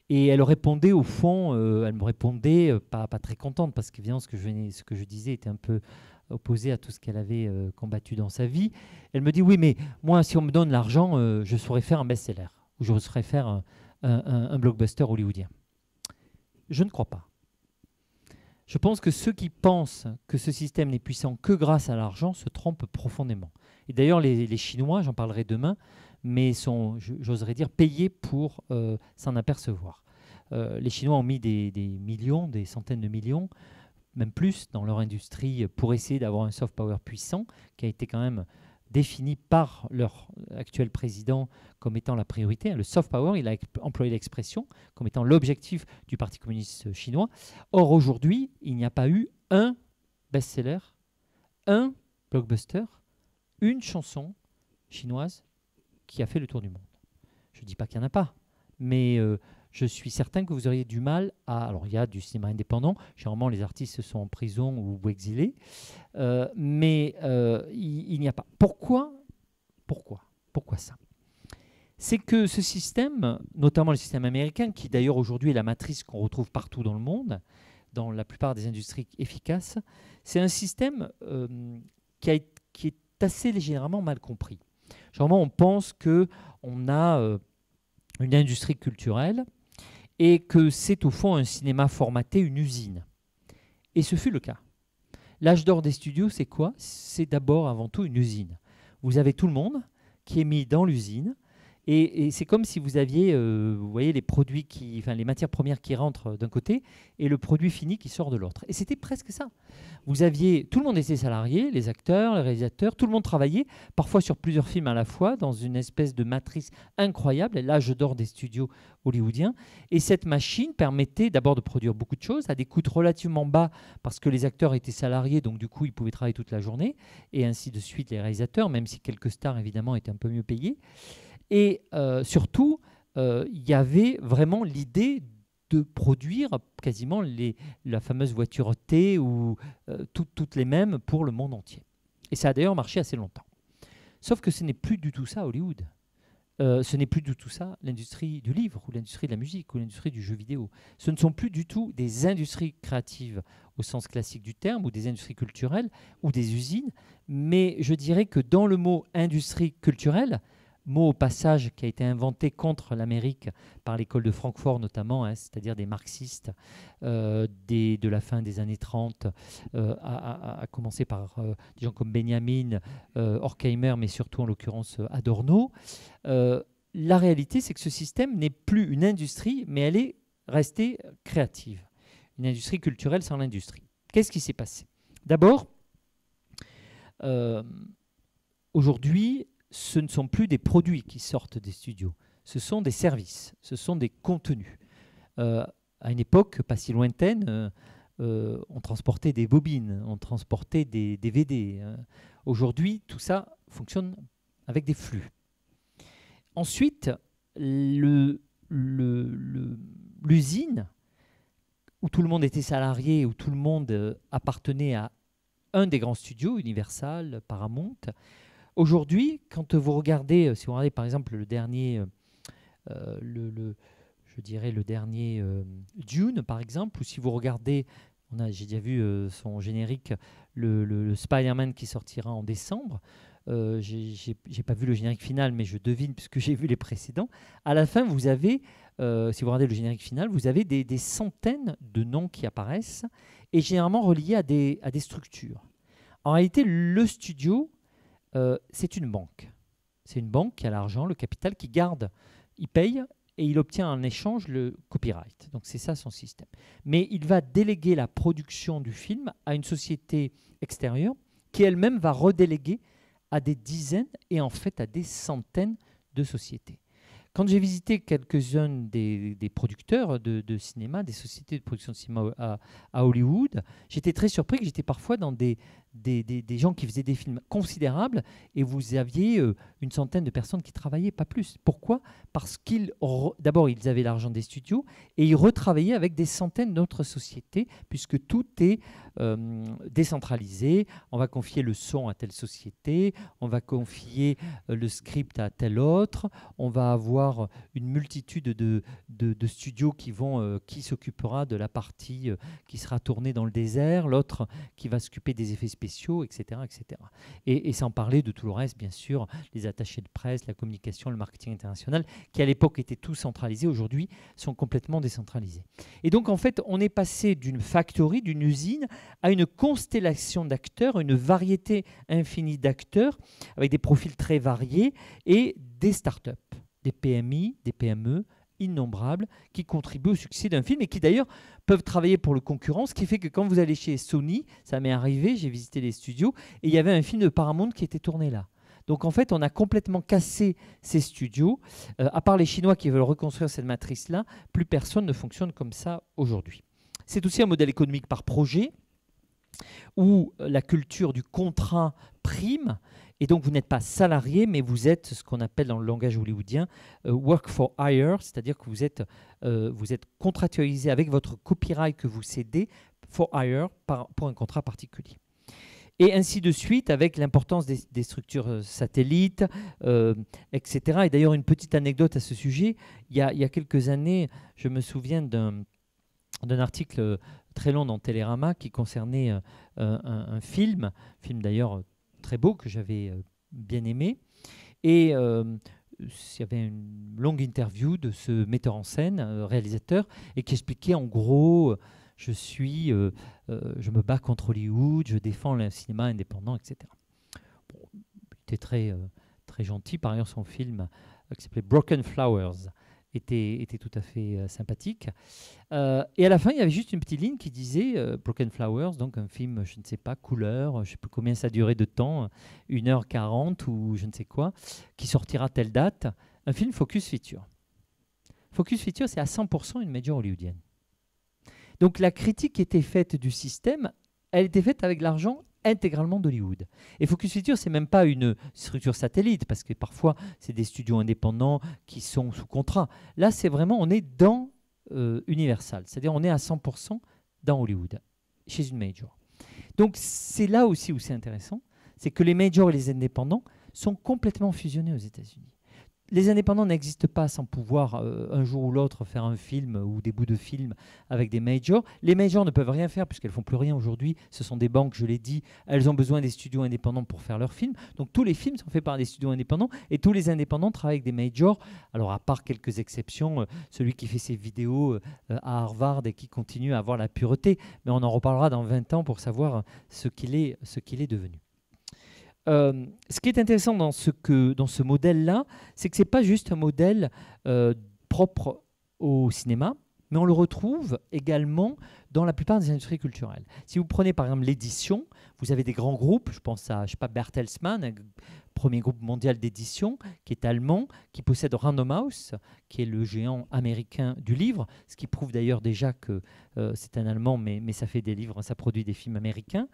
[SPEAKER 2] Et elle répondait, au fond, elle me répondait pas très contente, parce qu'évidemment ce que je disais était un peu opposé à tout ce qu'elle avait combattu dans sa vie. Elle me dit, oui, mais moi, si on me donne l'argent, je saurais faire un best-seller, ou je saurais faire un blockbuster hollywoodien. Je ne crois pas. Je pense que ceux qui pensent que ce système n'est puissant que grâce à l'argent se trompent profondément. Et d'ailleurs, les Chinois, j'en parlerai demain, mais sont, j'oserais dire, payés pour s'en apercevoir. Les Chinois ont mis des millions, des centaines de millions, même plus, dans leur industrie pour essayer d'avoir un soft power puissant, qui a été quand même défini par leur actuel président comme étant la priorité. Le soft power, il a employé l'expression comme étant l'objectif du Parti communiste chinois. Or, aujourd'hui, il n'y a pas eu un best-seller, un blockbuster, une chanson chinoise qui a fait le tour du monde. Je ne dis pas qu'il n'y en a pas, mais je suis certain que vous auriez du mal à... Alors, il y a du cinéma indépendant. Généralement, les artistes sont en prison ou exilés. Mais il n'y a pas. Pourquoi ça? C'est que ce système, notamment le système américain, qui d'ailleurs aujourd'hui est la matrice qu'on retrouve partout dans le monde, dans la plupart des industries efficaces, c'est un système qui est assez légèrement mal compris. Généralement, on pense qu'on a une industrie culturelle et que c'est au fond un cinéma formaté, une usine. Et ce fut le cas. L'âge d'or des studios, c'est quoi? C'est d'abord, avant tout, une usine. Vous avez tout le monde qui est mis dans l'usine Et c'est comme si vous aviez, vous voyez, les matières premières qui rentrent d'un côté et le produit fini qui sort de l'autre. Et c'était presque ça. Vous aviez, tout le monde était salarié, les acteurs, les réalisateurs, tout le monde travaillait, parfois sur plusieurs films à la fois, dans une espèce de matrice incroyable, l'âge d'or des studios hollywoodiens. Et cette machine permettait d'abord de produire beaucoup de choses à des coûts relativement bas, parce que les acteurs étaient salariés, donc du coup, ils pouvaient travailler toute la journée, et ainsi de suite les réalisateurs, même si quelques stars, évidemment, étaient un peu mieux payés. Et surtout, il y avait vraiment l'idée de produire quasiment la fameuse voiture T ou toutes les mêmes pour le monde entier. Et ça a d'ailleurs marché assez longtemps. Sauf que ce n'est plus du tout ça à Hollywood. Ce n'est plus du tout ça l'industrie du livre ou l'industrie de la musique ou l'industrie du jeu vidéo. Ce ne sont plus du tout des industries créatives au sens classique du terme ou des industries culturelles ou des usines, mais je dirais que dans le mot industrie culturelle, mot au passage qui a été inventé contre l'Amérique par l'école de Francfort notamment, c'est-à-dire des marxistes de la fin des années 30, à commencer par des gens comme Benjamin, Horkheimer, mais surtout en l'occurrence Adorno. La réalité, c'est que ce système n'est plus une industrie, mais elle est restée créative. Une industrie culturelle sans l'industrie. Qu'est-ce qui s'est passé? D'abord, aujourd'hui, ce ne sont plus des produits qui sortent des studios, ce sont des services, ce sont des contenus. À une époque pas si lointaine, on transportait des bobines, on transportait des DVD. Aujourd'hui, tout ça fonctionne avec des flux. Ensuite, l'usine, où tout le monde était salarié, où tout le monde appartenait à un des grands studios, Universal, Paramount. Aujourd'hui, quand vous regardez, si vous regardez par exemple le dernier, je dirais le dernier Dune par exemple, ou si vous regardez, j'ai déjà vu son générique, le Spider-Man qui sortira en décembre. J'ai pas vu le générique final, mais je devine puisque j'ai vu les précédents. À la fin, vous avez, si vous regardez le générique final, vous avez des centaines de noms qui apparaissent et généralement reliés à des structures. En réalité, le studio, c'est une banque. C'est une banque qui a l'argent, le capital, qui garde, il paye et il obtient en échange le copyright. Donc c'est ça son système. Mais il va déléguer la production du film à une société extérieure qui elle-même va redéléguer à des dizaines et en fait à des centaines de sociétés. Quand j'ai visité quelques-uns des producteurs de cinéma, des sociétés de production de cinéma à Hollywood, j'étais très surpris que j'étais parfois dans des gens qui faisaient des films considérables et vous aviez une centaine de personnes qui travaillaient, pas plus. Pourquoi? Parce d'abord, ils avaient l'argent des studios et ils retravaillaient avec des centaines d'autres sociétés puisque tout est décentralisé. On va confier le son à telle société, on va confier le script à telle autre, on va avoir une multitude de studios qui s'occupera de la partie qui sera tournée dans le désert, l'autre qui va s'occuper des effets spéciaux, etc. etc. Et sans parler de tout le reste, bien sûr, les attachés de presse, la communication, le marketing international, qui à l'époque étaient tous centralisés, aujourd'hui sont complètement décentralisés. Et donc en fait, on est passé d'une factory, d'une usine, à une constellation d'acteurs, une variété infinie d'acteurs, avec des profils très variés, et des startups, des PMI, des PME, innombrables, qui contribuent au succès d'un film et qui d'ailleurs peuvent travailler pour le concurrent, ce qui fait que quand vous allez chez Sony, ça m'est arrivé, j'ai visité les studios, et il y avait un film de Paramount qui était tourné là. Donc en fait, on a complètement cassé ces studios. À part les Chinois qui veulent reconstruire cette matrice-là, plus personne ne fonctionne comme ça aujourd'hui. C'est aussi un modèle économique par projet, où la culture du contrat prime, et donc vous n'êtes pas salarié, mais vous êtes ce qu'on appelle dans le langage hollywoodien work for hire, c'est-à-dire que vous êtes contractualisé avec votre copyright que vous cédez for hire pour un contrat particulier. Et ainsi de suite, avec l'importance des structures satellites, etc. Et d'ailleurs, une petite anecdote à ce sujet, il y a quelques années, je me souviens d'un article très long dans Télérama qui concernait un film d'ailleurs très beau que j'avais bien aimé. Et il y avait une longue interview de ce metteur en scène, réalisateur, et qui expliquait en gros, je me bats contre Hollywood, je défends le cinéma indépendant, etc. Bon, il était très, très gentil. Par ailleurs, son film qui s'appelait Broken Flowers, était tout à fait sympathique. Et à la fin, il y avait juste une petite ligne qui disait Broken Flowers, donc un film, je ne sais pas, couleur, je ne sais plus combien ça durait de temps, 1h40 ou je ne sais quoi, qui sortira telle date. Un film Focus Feature. Focus Feature, c'est à 100% une major hollywoodienne. Donc la critique qui était faite du système, elle était faite avec l'argent intégralement d'Hollywood. Et Focus Feature, c'est même pas une structure satellite, parce que parfois, c'est des studios indépendants qui sont sous contrat. Là, c'est vraiment, on est dans Universal, c'est-à-dire on est à 100% dans Hollywood, chez une major. Donc c'est là aussi où c'est intéressant, c'est que les majors et les indépendants sont complètement fusionnés aux États-Unis. Les indépendants n'existent pas sans pouvoir un jour ou l'autre faire un film ou des bouts de film avec des majors. Les majors ne peuvent rien faire puisqu'elles ne font plus rien aujourd'hui. Ce sont des banques, je l'ai dit. Elles ont besoin des studios indépendants pour faire leurs films. Donc tous les films sont faits par des studios indépendants et tous les indépendants travaillent avec des majors. Alors à part quelques exceptions, celui qui fait ses vidéos à Harvard et qui continue à avoir la pureté. Mais on en reparlera dans 20 ans pour savoir ce qu'il est devenu. Ce qui est intéressant dans ce modèle-là, c'est que ce n'est pas juste un modèle propre au cinéma, mais on le retrouve également dans la plupart des industries culturelles. Si vous prenez par exemple l'édition, vous avez des grands groupes, je pense à Bertelsmann, un premier groupe mondial d'édition qui est allemand, qui possède Random House, qui est le géant américain du livre, ce qui prouve d'ailleurs déjà que c'est un Allemand, mais ça fait des livres, ça produit des films américains.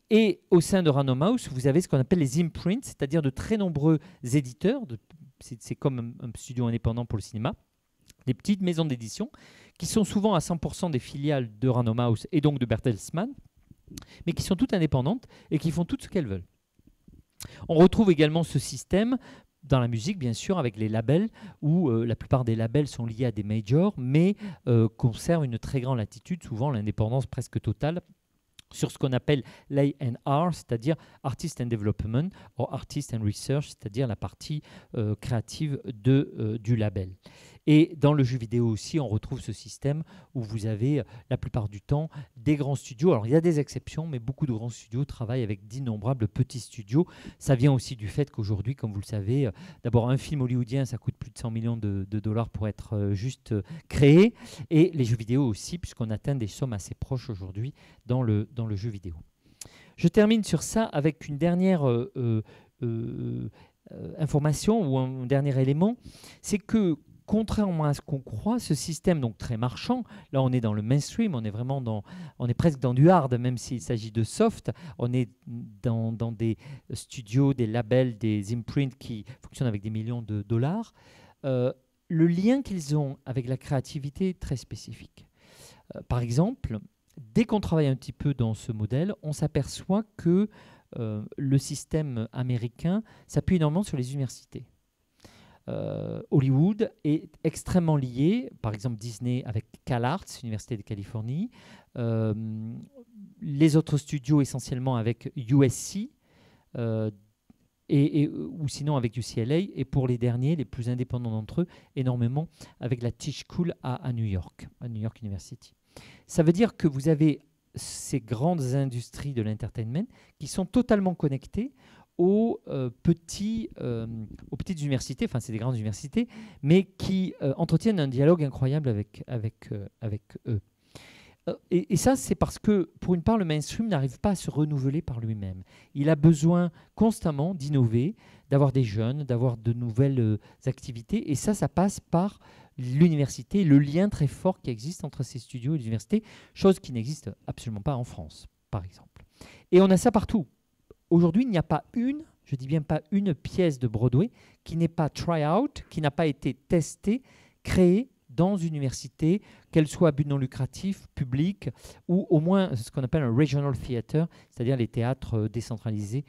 [SPEAKER 2] Et au sein de Random House, vous avez ce qu'on appelle les imprints, c'est-à-dire de très nombreux éditeurs, c'est comme un studio indépendant pour le cinéma, des petites maisons d'édition qui sont souvent à 100% des filiales de Random House et donc de Bertelsmann, mais qui sont toutes indépendantes et qui font tout ce qu'elles veulent. On retrouve également ce système dans la musique, bien sûr, avec les labels, où la plupart des labels sont liés à des majors, mais conservent une très grande latitude, souvent l'indépendance presque totale, sur ce qu'on appelle l'A&R, c'est-à-dire Artist and Development, ou Artist and Research, c'est-à-dire la partie créative du label. Et dans le jeu vidéo aussi, on retrouve ce système où vous avez la plupart du temps des grands studios. Alors il y a des exceptions, mais beaucoup de grands studios travaillent avec d'innombrables petits studios. Ça vient aussi du fait qu'aujourd'hui, comme vous le savez, d'abord un film hollywoodien, ça coûte plus de 100 millions de dollars pour être juste créé. Et les jeux vidéo aussi, puisqu'on atteint des sommes assez proches aujourd'hui dans le jeu vidéo. Je termine sur ça avec une dernière information ou un dernier élément, c'est que contrairement à ce qu'on croit, ce système donc très marchand, là on est dans le mainstream, on est presque dans du hard, même s'il s'agit de soft, on est dans des studios, des labels, des imprints qui fonctionnent avec des millions de dollars. Le lien qu'ils ont avec la créativité est très spécifique. Par exemple, dès qu'on travaille un petit peu dans ce modèle, on s'aperçoit que le système américain s'appuie énormément sur les universités. Hollywood est extrêmement lié, par exemple Disney avec CalArts, Université de Californie, les autres studios essentiellement avec USC, ou sinon avec UCLA, et pour les derniers, les plus indépendants d'entre eux, énormément avec la Tisch School à New York University. Ça veut dire que vous avez ces grandes industries de l'entertainment qui sont totalement connectées aux petites universités, enfin c'est des grandes universités, mais qui entretiennent un dialogue incroyable avec eux. Et ça, c'est parce que, pour une part, le mainstream n'arrive pas à se renouveler par lui-même. Il a besoin constamment d'innover, d'avoir des jeunes, d'avoir de nouvelles activités, et ça passe par l'université, le lien très fort qui existe entre ces studios et l'université, chose qui n'existe absolument pas en France, par exemple. Et on a ça partout. Aujourd'hui, il n'y a pas je dis bien pas une pièce de Broadway qui n'est pas try-out, qui n'a pas été testée, créée dans une université, qu'elle soit à but non lucratif, public, ou au moins ce qu'on appelle un regional theater, c'est-à-dire les théâtres décentralisés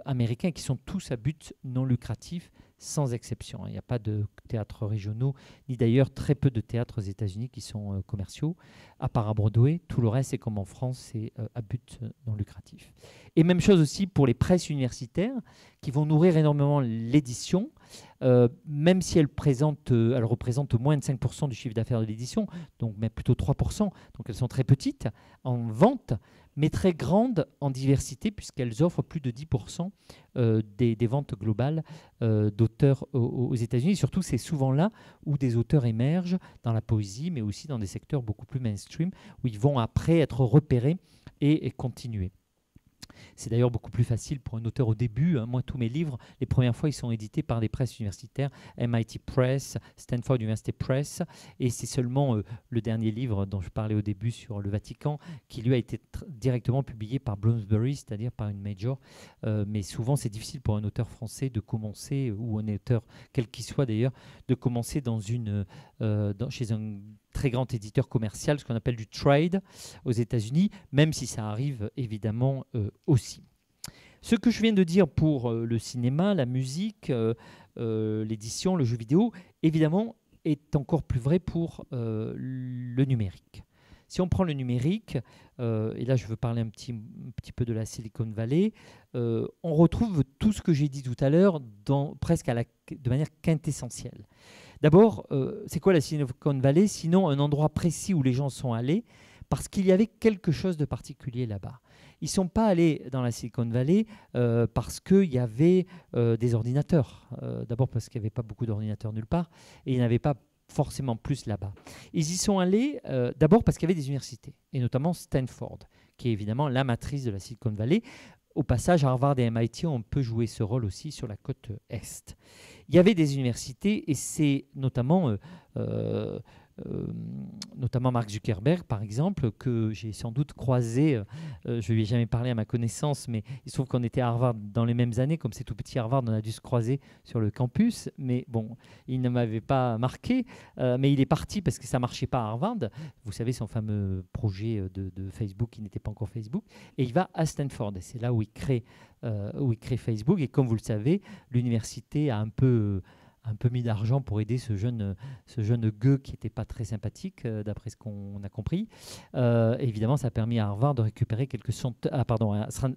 [SPEAKER 2] américains qui sont tous à but non lucratif, sans exception. Il n'y a pas de théâtres régionaux, ni d'ailleurs très peu de théâtres aux États-Unis qui sont commerciaux, à part à Broadway. Tout le reste, c'est comme en France, c'est à but non lucratif. Et même chose aussi pour les presses universitaires, qui vont nourrir énormément l'édition, même si elles représentent moins de 5% du chiffre d'affaires de l'édition, donc mais plutôt 3%, donc elles sont très petites en vente, mais très grande en diversité, puisqu'elles offrent plus de 10% des ventes globales d'auteurs aux États-Unis. Et surtout, c'est souvent là où des auteurs émergent dans la poésie, mais aussi dans des secteurs beaucoup plus mainstream, où ils vont après être repérés et continuer. C'est d'ailleurs beaucoup plus facile pour un auteur au début. Moi, tous mes livres, les premières fois, ils sont édités par des presses universitaires, MIT Press, Stanford University Press, et c'est seulement le dernier livre dont je parlais au début sur le Vatican qui, lui, a été directement publié par Bloomsbury, c'est-à-dire par une major. Mais souvent, c'est difficile pour un auteur français de commencer, ou un auteur, quel qu'il soit d'ailleurs, de commencer chez un très grand éditeur commercial, ce qu'on appelle du trade aux États-Unis, même si ça arrive évidemment aussi. Ce que je viens de dire pour le cinéma, la musique, l'édition, le jeu vidéo, évidemment, est encore plus vrai pour le numérique. Si on prend le numérique, et là je veux parler un petit peu de la Silicon Valley, on retrouve tout ce que j'ai dit tout à l'heure presque de manière quintessentielle. D'abord, c'est quoi la Silicon Valley? Sinon un endroit précis où les gens sont allés parce qu'il y avait quelque chose de particulier là-bas. Ils ne sont pas allés dans la Silicon Valley parce qu'il y avait des ordinateurs. D'abord parce qu'il n'y avait pas beaucoup d'ordinateurs nulle part et il n'y en avait pas forcément plus là-bas. Ils y sont allés d'abord parce qu'il y avait des universités, et notamment Stanford, qui est évidemment la matrice de la Silicon Valley. Au passage, Harvard et MIT, on peut jouer ce rôle aussi sur la côte Est. Il y avait des universités, et c'est notamment Mark Zuckerberg, par exemple, que j'ai sans doute croisé. Je ne lui ai jamais parlé à ma connaissance, mais il se trouve qu'on était à Harvard dans les mêmes années. Comme c'est tout petit Harvard, on a dû se croiser sur le campus. Mais bon, il ne m'avait pas marqué. Mais il est parti parce que ça ne marchait pas à Harvard. Vous savez, son fameux projet de Facebook qui n'était pas encore Facebook. Et il va à Stanford. Et c'est là où il crée Facebook. Et comme vous le savez, l'université a un peu mis d'argent pour aider ce jeune gueux qui n'était pas très sympathique, d'après ce qu'on a compris. Évidemment, ça a permis à Harvard de récupérer à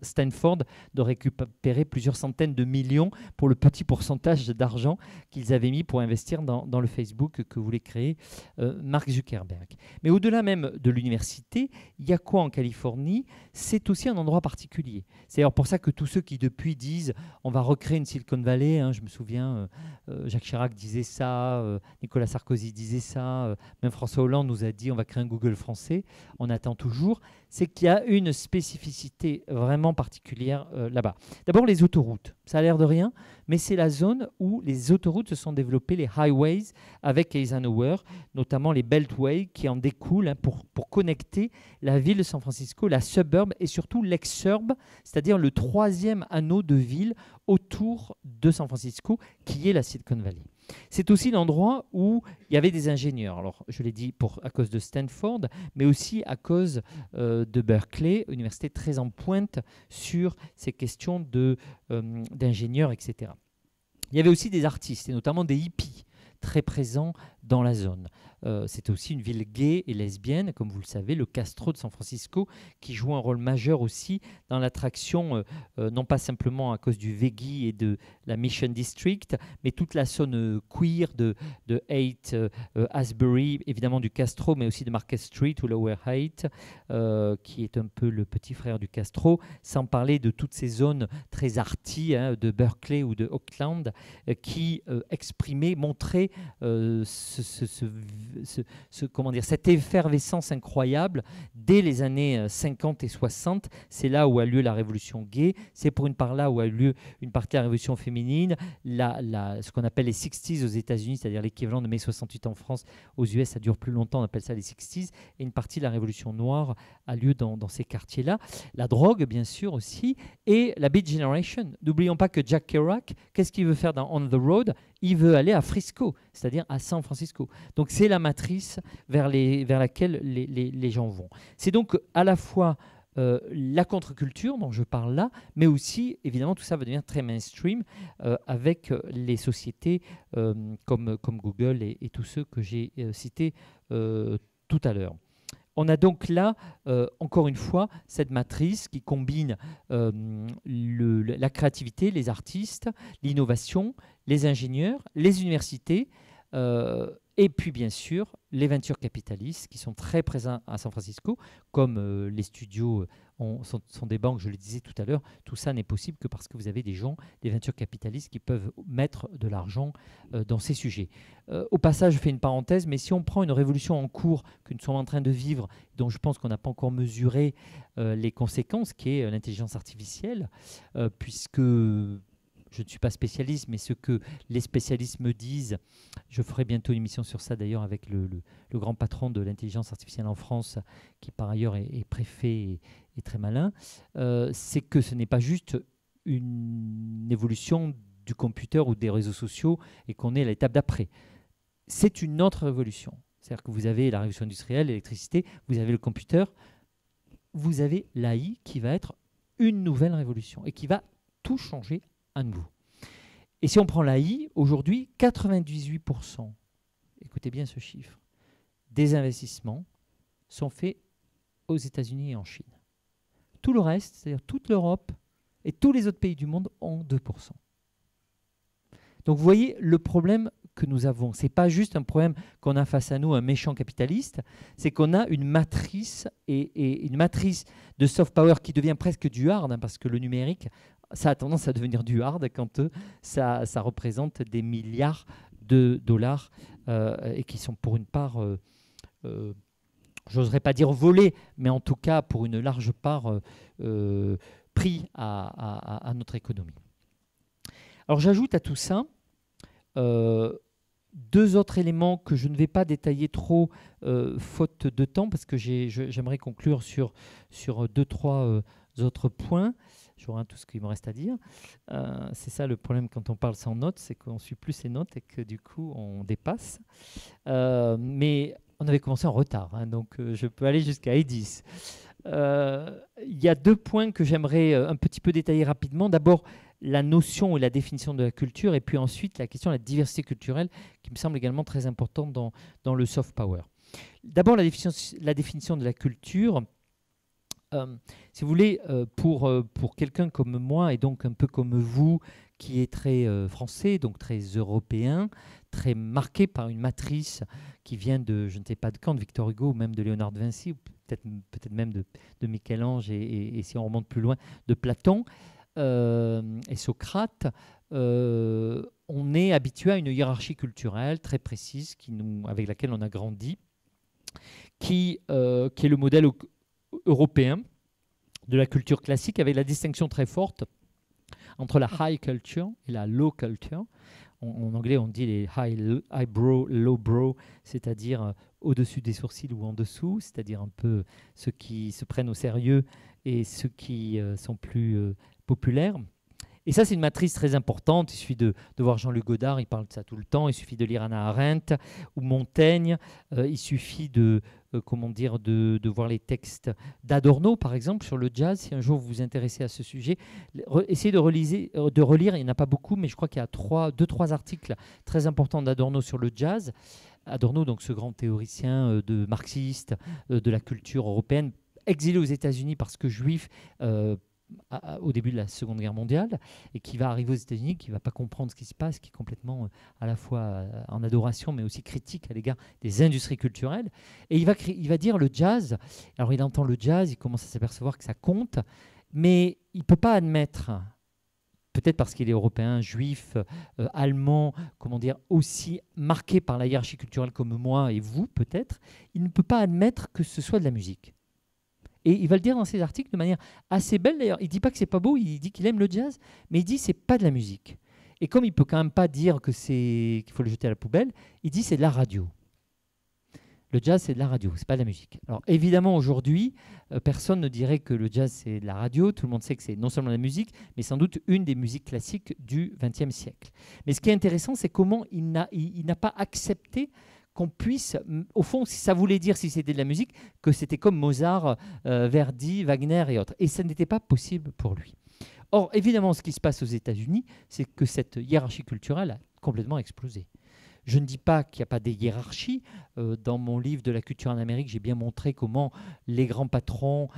[SPEAKER 2] Stanford de récupérer plusieurs centaines de millions pour le petit pourcentage d'argent qu'ils avaient mis pour investir dans le Facebook que voulait créer Mark Zuckerberg. Mais au-delà même de l'université, il y a quoi en Californie? C'est aussi un endroit particulier. C'est d'ailleurs pour ça que tous ceux qui depuis disent on va recréer une Silicon Valley, je me souviens, Jacques Chirac disait ça, Nicolas Sarkozy disait ça, même François Hollande nous a dit on va créer un Google français, on attend toujours, c'est qu'il y a une spécificité vraiment particulière là-bas. D'abord les autoroutes, ça a l'air de rien, mais c'est la zone où les autoroutes se sont développées, les highways avec Eisenhower, notamment les beltways qui en découlent pour connecter la ville de San Francisco, la suburb et surtout l'exurb, c'est-à-dire le troisième anneau de ville autour de San Francisco qui est la Silicon Valley. C'est aussi l'endroit où il y avait des ingénieurs. Alors, je l'ai dit à cause de Stanford, mais aussi à cause de Berkeley, université très en pointe sur ces questions d'ingénieurs, etc. Il y avait aussi des artistes, et notamment des hippies, très présents dans la zone. C'était aussi une ville gay et lesbienne, comme vous le savez, le Castro de San Francisco, qui joue un rôle majeur aussi dans l'attraction, non pas simplement à cause du Veggie et de la Mission District, mais toute la zone queer de Haight, Asbury, évidemment du Castro, mais aussi de Market Street ou Lower Haight, qui est un peu le petit frère du Castro, sans parler de toutes ces zones très arty de Berkeley ou de Oakland, qui exprimaient, montraient cette effervescence incroyable dès les années 50 et 60. C'est là où a lieu la révolution gay, c'est pour une part là où a lieu une partie de la révolution féminine, ce qu'on appelle les 60s aux États-Unis, c'est-à-dire l'équivalent de mai 68 en France. Aux US, ça dure plus longtemps, on appelle ça les 60s, et une partie de la révolution noire a lieu dans ces quartiers-là. La drogue, bien sûr, aussi, et la Beat Generation. N'oublions pas que Jack Kerouac, qu'est-ce qu'il veut faire dans On the Road? Il veut aller à Frisco, c'est-à-dire à San Francisco. Donc c'est la matrice vers laquelle les gens vont. C'est donc à la fois la contre-culture dont je parle là, mais aussi, évidemment, tout ça va devenir très mainstream avec les sociétés comme Google et tous ceux que j'ai cités tout à l'heure. On a donc là, encore une fois, cette matrice qui combine la créativité, les artistes, l'innovation, les ingénieurs, les universités, Et puis, bien sûr, les ventures capitalistes qui sont très présents à San Francisco, comme les studios sont des banques, je le disais tout à l'heure. Tout ça n'est possible que parce que vous avez des gens, des ventures capitalistes qui peuvent mettre de l'argent dans ces sujets. Au passage, je fais une parenthèse, mais si on prend une révolution en cours que nous sommes en train de vivre, dont je pense qu'on n'a pas encore mesuré les conséquences, qui est l'intelligence artificielle, puisque je ne suis pas spécialiste, mais ce que les spécialistes me disent, je ferai bientôt une émission sur ça d'ailleurs avec le grand patron de l'intelligence artificielle en France, qui par ailleurs est préfet et très malin, c'est que ce n'est pas juste une évolution du computer ou des réseaux sociaux et qu'on est à l'étape d'après. C'est une autre révolution. C'est-à-dire que vous avez la révolution industrielle, l'électricité, vous avez le computer, vous avez l'AI qui va être une nouvelle révolution et qui va tout changer à nouveau. Et si on prend l'AI, aujourd'hui, 98%, écoutez bien ce chiffre, des investissements sont faits aux États-Unis et en Chine. Tout le reste, c'est-à-dire toute l'Europe et tous les autres pays du monde, ont 2%. Donc vous voyez le problème que nous avons. Ce n'est pas juste un problème qu'on a face à nous, un méchant capitaliste, c'est qu'on a une matrice et une matrice de soft power qui devient presque du hard, hein, parce que le numérique, ça a tendance à devenir du hard quand ça représente des milliards de dollars et qui sont pour une part, j'oserais pas dire volés, mais en tout cas pour une large part pris à notre économie. Alors j'ajoute à tout ça deux autres éléments que je ne vais pas détailler trop faute de temps, parce que j'aimerais conclure sur deux, trois autres points. J'aurai tout ce qu'il me reste à dire. C'est ça le problème quand on parle sans notes, c'est qu'on ne suit plus ses notes et que du coup on dépasse. Mais on avait commencé en retard, hein, donc je peux aller jusqu'à E10. Il y a deux points que j'aimerais un petit peu détailler rapidement. D'abord, la notion et la définition de la culture, et puis ensuite la question de la diversité culturelle, qui me semble également très importante dans le soft power. D'abord, la définition de la culture. Si vous voulez, pour quelqu'un comme moi, et donc un peu comme vous, qui est très français, donc très européen, très marqué par une matrice qui vient de, je ne sais pas de quand, de Victor Hugo, ou même de Léonard de Vinci, ou peut-être même de Michel-Ange, et si on remonte plus loin, de Platon et Socrate, on est habitué à une hiérarchie culturelle très précise avec laquelle on a grandi, qui est le modèle européen de la culture classique, avec la distinction très forte entre la high culture et la low culture. En anglais, on dit les high brow, low brow, c'est-à-dire au-dessus des sourcils ou en dessous, c'est-à-dire un peu ceux qui se prennent au sérieux et ceux qui sont plus populaires. Et ça, c'est une matrice très importante. Il suffit de voir Jean-Luc Godard, il parle de ça tout le temps. Il suffit de lire Hannah Arendt ou Montaigne. Il suffit de voir les textes d'Adorno, par exemple, sur le jazz. Si un jour vous vous intéressez à ce sujet, essayez de relire. Il n'y en a pas beaucoup, mais je crois qu'il y a 2-3 articles très importants d'Adorno sur le jazz. Adorno, donc ce grand théoricien marxiste de la culture européenne, exilé aux États-Unis parce que juif, au début de la Seconde Guerre mondiale, et qui va arriver aux États-Unis, qui ne va pas comprendre ce qui se passe, qui est complètement à la fois en adoration, mais aussi critique à l'égard des industries culturelles. Et il va dire le jazz. Alors il entend le jazz, il commence à s'apercevoir que ça compte, mais il ne peut pas admettre, peut-être parce qu'il est européen, juif, allemand, aussi marqué par la hiérarchie culturelle comme moi et vous peut-être, il ne peut pas admettre que ce soit de la musique. Et il va le dire dans ses articles de manière assez belle d'ailleurs. Il ne dit pas que c'est pas beau, il dit qu'il aime le jazz, mais il dit que c'est pas de la musique. Et comme il ne peut quand même pas dire qu'il faut le jeter à la poubelle, il dit c'est de la radio. Le jazz, c'est de la radio, c'est pas de la musique. Alors évidemment, aujourd'hui, personne ne dirait que le jazz, c'est de la radio. Tout le monde sait que c'est non seulement de la musique, mais sans doute une des musiques classiques du XXe siècle. Mais ce qui est intéressant, c'est comment il n'a pas accepté qu'on puisse, au fond, si ça voulait dire, si c'était de la musique, que c'était comme Mozart, Verdi, Wagner et autres. Et ça n'était pas possible pour lui. Or, évidemment, ce qui se passe aux États-Unis, c'est que cette hiérarchie culturelle a complètement explosé. Je ne dis pas qu'il n'y a pas des hiérarchies. Dans mon livre de la culture en Amérique, j'ai bien montré comment les grands patrons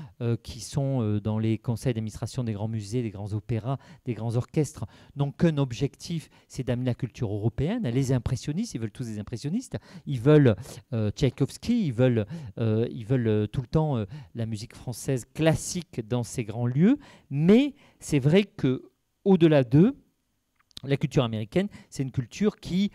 [SPEAKER 2] qui sont dans les conseils d'administration des grands musées, des grands opéras, des grands orchestres, n'ont qu'un objectif, c'est d'amener la culture européenne. Les impressionnistes, ils veulent tous des impressionnistes. Ils veulent Tchaïkovski, ils veulent tout le temps la musique française classique dans ces grands lieux. Mais c'est vrai que au-delà d'eux, la culture américaine, c'est une culture qui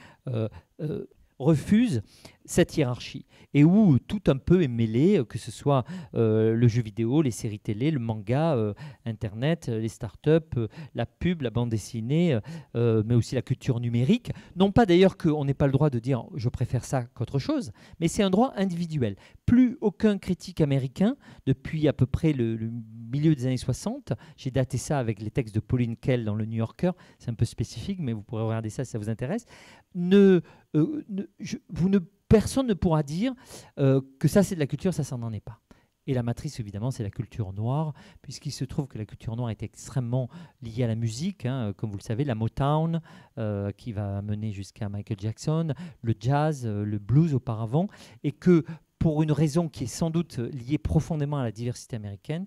[SPEAKER 2] refuse cette hiérarchie et où tout un peu est mêlé, que ce soit le jeu vidéo, les séries télé, le manga, Internet, les startups, la pub, la bande dessinée, mais aussi la culture numérique. Non pas d'ailleurs qu'on n'ait pas le droit de dire « je préfère ça qu'autre chose », mais c'est un droit individuel. Plus aucun critique américain, depuis à peu près le milieu des années 60, j'ai daté ça avec les textes de Pauline Kael dans le New Yorker, c'est un peu spécifique, mais vous pourrez regarder ça si ça vous intéresse, personne ne pourra dire que ça c'est de la culture, ça n'en est pas. Et la matrice, évidemment, c'est la culture noire, puisqu'il se trouve que la culture noire est extrêmement liée à la musique, hein, comme vous le savez, la Motown, qui va mener jusqu'à Michael Jackson, le jazz, le blues auparavant, et que pour une raison qui est sans doute liée profondément à la diversité américaine,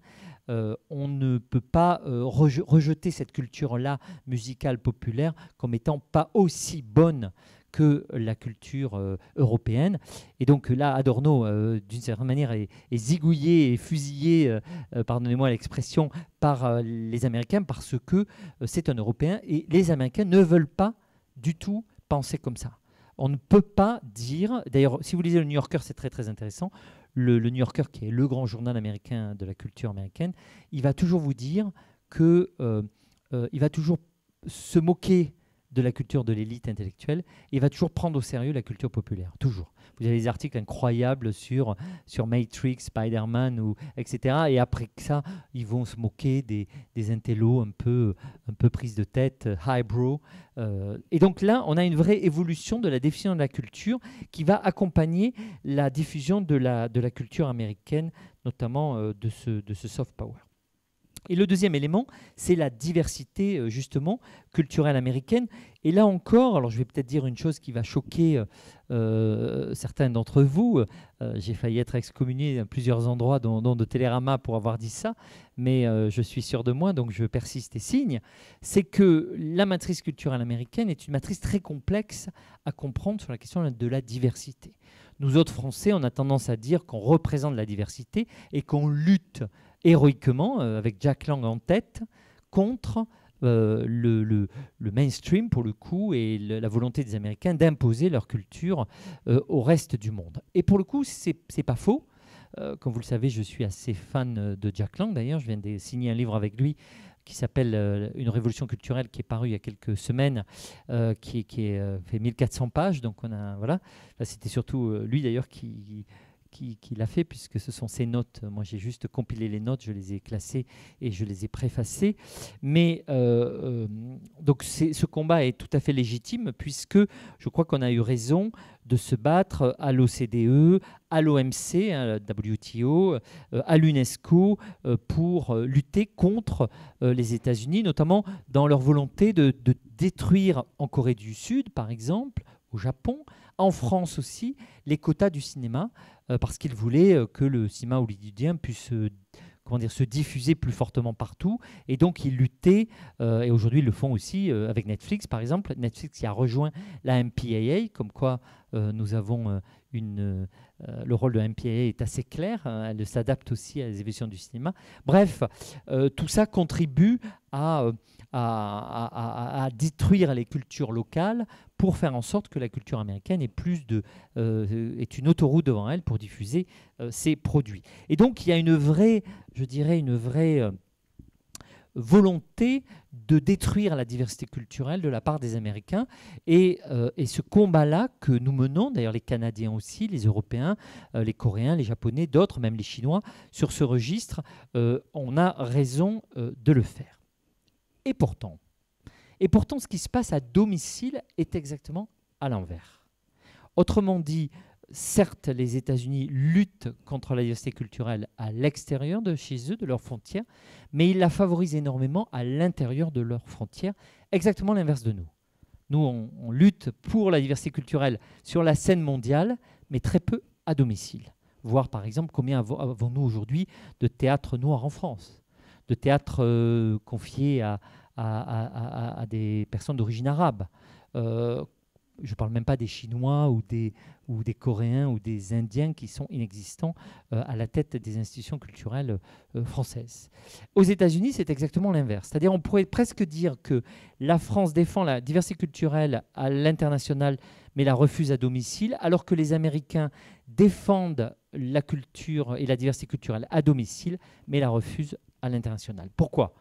[SPEAKER 2] on ne peut pas rejeter cette culture-là musicale populaire comme étant pas aussi bonne que la culture européenne. Et donc là, Adorno, d'une certaine manière, est zigouillé et fusillé, pardonnez-moi l'expression, par les Américains parce que c'est un Européen et les Américains ne veulent pas du tout penser comme ça. On ne peut pas dire, d'ailleurs, si vous lisez le New Yorker, c'est très très intéressant, le New Yorker, qui est le grand journal américain de la culture américaine, il va toujours vous dire que il va toujours se moquer de la culture de l'élite intellectuelle et il va toujours prendre au sérieux la culture populaire, toujours. Vous avez des articles incroyables sur Matrix, Spider-Man, etc. Et après ça, ils vont se moquer des intellos un peu prises de tête, highbrow. Et donc là, on a une vraie évolution de la définition de la culture qui va accompagner la diffusion de la culture américaine, notamment de ce soft power. Et le deuxième élément, c'est la diversité justement culturelle américaine. Et là encore, alors je vais peut-être dire une chose qui va choquer certains d'entre vous. J'ai failli être excommunié à plusieurs endroits, dont de Télérama, pour avoir dit ça, mais je suis sûr de moi, donc je persiste et signe. C'est que la matrice culturelle américaine est une matrice très complexe à comprendre sur la question de la diversité. Nous autres Français, on a tendance à dire qu'on représente la diversité et qu'on lutte héroïquement, avec Jack Lang en tête, contre le mainstream, pour le coup, et la volonté des Américains d'imposer leur culture au reste du monde. Et pour le coup, c'est pas faux. Comme vous le savez, je suis assez fan de Jack Lang. D'ailleurs, je viens de signer un livre avec lui qui s'appelle Une révolution culturelle, qui est paru il y a quelques semaines, qui fait 1400 pages. Donc, voilà. C'était surtout lui, d'ailleurs, qui l'a fait, puisque ce sont ses notes. Moi, j'ai juste compilé les notes, je les ai classées et je les ai préfacées. Mais donc, ce combat est tout à fait légitime, puisque je crois qu'on a eu raison de se battre à l'OCDE, à l'OMC, à la WTO, à l'UNESCO, pour lutter contre les États-Unis, notamment dans leur volonté de détruire en Corée du Sud, par exemple, au Japon, en France aussi, les quotas du cinéma, parce qu'ils voulaient que le cinéma hollywoodien puisse se diffuser plus fortement partout. Et donc, ils luttaient, et aujourd'hui, ils le font aussi avec Netflix, par exemple. Netflix qui a rejoint la MPAA, comme quoi nous avons le rôle de la MPAA est assez clair. Elle s'adapte aussi à les évolutions du cinéma. Bref, tout ça contribue à détruire les cultures locales pour faire en sorte que la culture américaine est une autoroute devant elle pour diffuser ses produits. Et donc, il y a une vraie volonté de détruire la diversité culturelle de la part des Américains. Et ce combat-là que nous menons, d'ailleurs les Canadiens aussi, les Européens, les Coréens, les Japonais, d'autres, même les Chinois, sur ce registre, on a raison de le faire. Et pourtant, ce qui se passe à domicile est exactement à l'envers. Autrement dit, certes, les États-Unis luttent contre la diversité culturelle à l'extérieur de chez eux, de leurs frontières, mais ils la favorisent énormément à l'intérieur de leurs frontières, exactement l'inverse de nous. Nous, on lutte pour la diversité culturelle sur la scène mondiale, mais très peu à domicile. Voir par exemple combien avons-nous aujourd'hui de théâtres noirs en France, de théâtres confiés à des personnes d'origine arabe. Je ne parle même pas des Chinois ou des Coréens ou des Indiens qui sont inexistants à la tête des institutions culturelles françaises. Aux États-Unis, c'est exactement l'inverse. C'est-à-dire on pourrait presque dire que la France défend la diversité culturelle à l'international, mais la refuse à domicile, alors que les Américains défendent la culture et la diversité culturelle à domicile, mais la refusent à l'international. Pourquoi ?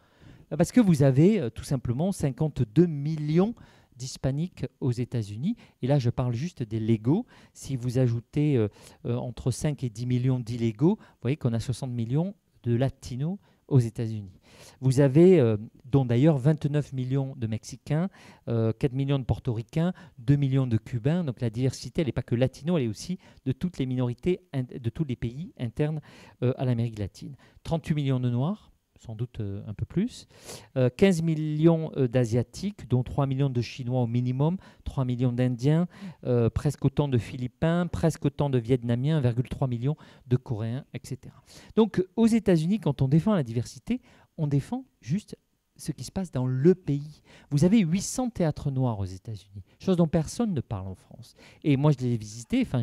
[SPEAKER 2] Parce que vous avez tout simplement 52 millions d'hispaniques aux États-Unis. Et là, je parle juste des légaux. Si vous ajoutez entre 5 et 10 millions d'illégaux, vous voyez qu'on a 60 millions de latinos aux États-Unis. Vous avez, dont d'ailleurs 29 millions de Mexicains, 4 millions de Portoricains, 2 millions de Cubains. Donc la diversité, elle n'est pas que latino, elle est aussi de toutes les minorités, de tous les pays internes à l'Amérique latine. 38 millions de Noirs, sans doute un peu plus, 15 millions d'Asiatiques, dont 3 millions de Chinois au minimum, 3 millions d'Indiens, presque autant de Philippins, presque autant de Vietnamiens, 1,3 million de Coréens, etc. Donc aux États-Unis, quand on défend la diversité, on défend juste ce qui se passe dans le pays. Vous avez 800 théâtres noirs aux États-Unis, chose dont personne ne parle en France. Et moi, je les ai visités, enfin,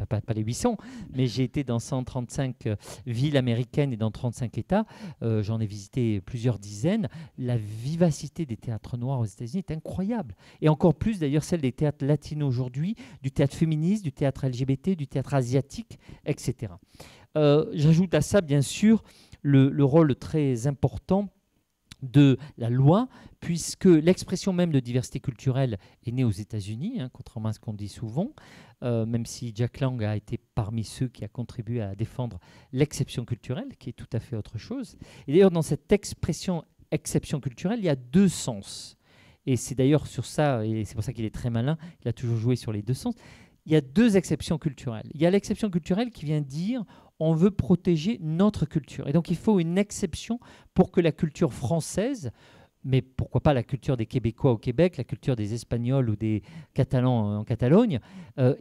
[SPEAKER 2] pas les 800, mais j'ai été dans 135 villes américaines et dans 35 États. J'en ai visité plusieurs dizaines. La vivacité des théâtres noirs aux États-Unis est incroyable. Et encore plus, d'ailleurs, celle des théâtres latinos aujourd'hui, du théâtre féministe, du théâtre LGBT, du théâtre asiatique, etc. J'ajoute à ça, bien sûr, le rôle très important de la loi, puisque l'expression même de diversité culturelle est née aux États-Unis, contrairement à ce qu'on dit souvent, même si Jack Lang a été parmi ceux qui a contribué à défendre l'exception culturelle, qui est tout à fait autre chose. Et d'ailleurs, dans cette expression exception culturelle, il y a deux sens. Et c'est d'ailleurs sur ça, et c'est pour ça qu'il est très malin, il a toujours joué sur les deux sens. Il y a deux exceptions culturelles. Il y a l'exception culturelle qui vient dire on veut protéger notre culture. Et donc il faut une exception pour que la culture française, mais pourquoi pas la culture des Québécois au Québec, la culture des Espagnols ou des Catalans en Catalogne,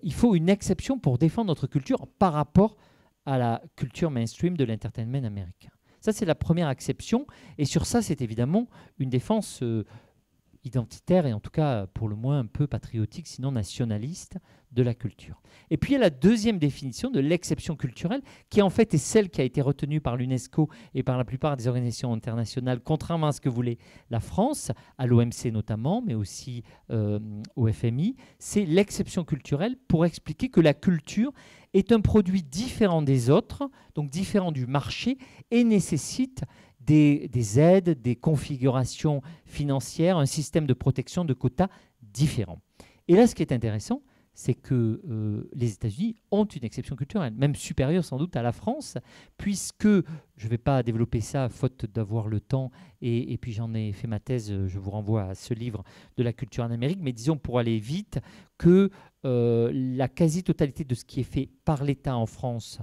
[SPEAKER 2] il faut une exception pour défendre notre culture par rapport à la culture mainstream de l'entertainment américain. Ça, c'est la première exception. Et sur ça, c'est évidemment une défense identitaire et en tout cas pour le moins un peu patriotique, sinon nationaliste de la culture. Et puis il y a la deuxième définition de l'exception culturelle qui en fait est celle qui a été retenue par l'UNESCO et par la plupart des organisations internationales, contrairement à ce que voulait la France, à l'OMC notamment, mais aussi au FMI, c'est l'exception culturelle pour expliquer que la culture est un produit différent des autres, donc différent du marché et nécessite des aides, des configurations financières, un système de protection de quotas différent. Et là, ce qui est intéressant, c'est que les États-Unis ont une exception culturelle, même supérieure sans doute à la France, puisque, je ne vais pas développer ça faute d'avoir le temps, et puis j'en ai fait ma thèse, je vous renvoie à ce livre de la culture en Amérique, mais disons pour aller vite que la quasi-totalité de ce qui est fait par l'État en France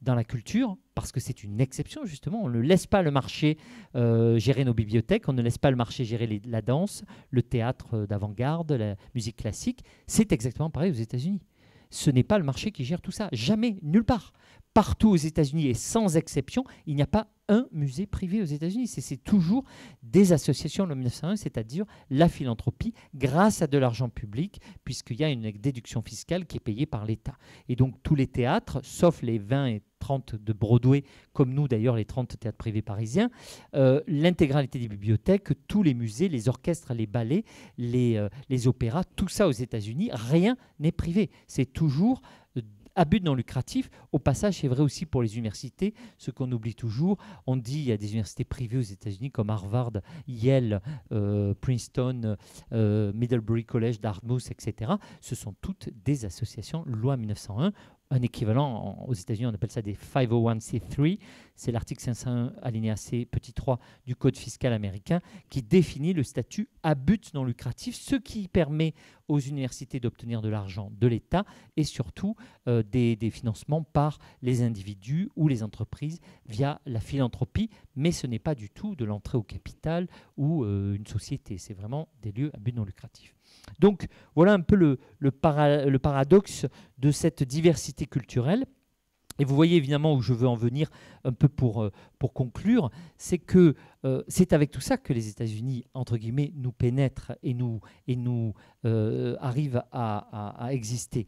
[SPEAKER 2] dans la culture, parce que c'est une exception justement, on ne laisse pas le marché gérer nos bibliothèques, on ne laisse pas le marché gérer la danse, le théâtre d'avant-garde, la musique classique, c'est exactement pareil aux États-Unis. Ce n'est pas le marché qui gère tout ça, jamais, nulle part. Partout aux États-Unis et sans exception, il n'y a pas un musée privé aux États-Unis. C'est toujours des associations en 1901, c'est-à-dire la philanthropie, grâce à de l'argent public, puisqu'il y a une déduction fiscale qui est payée par l'État. Et donc tous les théâtres, sauf les 20 et 30 de Broadway, comme nous d'ailleurs les 30 théâtres privés parisiens, l'intégralité des bibliothèques, tous les musées, les orchestres, les ballets, les opéras, tout ça aux États-Unis, rien n'est privé. C'est toujours à but non lucratif. Au passage, c'est vrai aussi pour les universités, ce qu'on oublie toujours. On dit qu'il y a des universités privées aux États-Unis comme Harvard, Yale, Princeton, Middlebury College, Dartmouth, etc. Ce sont toutes des associations, loi 1901. Un équivalent aux États-Unis, on appelle ça des 501c3. C'est l'article 501 alinéa C petit 3 du Code fiscal américain qui définit le statut à but non lucratif, ce qui permet aux universités d'obtenir de l'argent de l'État et surtout des financements par les individus ou les entreprises via la philanthropie, mais ce n'est pas du tout de l'entrée au capital ou une société. C'est vraiment des lieux à but non lucratif. Donc voilà un peu le paradoxe de cette diversité culturelle. Et vous voyez évidemment où je veux en venir un peu pour conclure, c'est que c'est avec tout ça que les États-Unis, entre guillemets, nous pénètrent et nous arrivent à exister.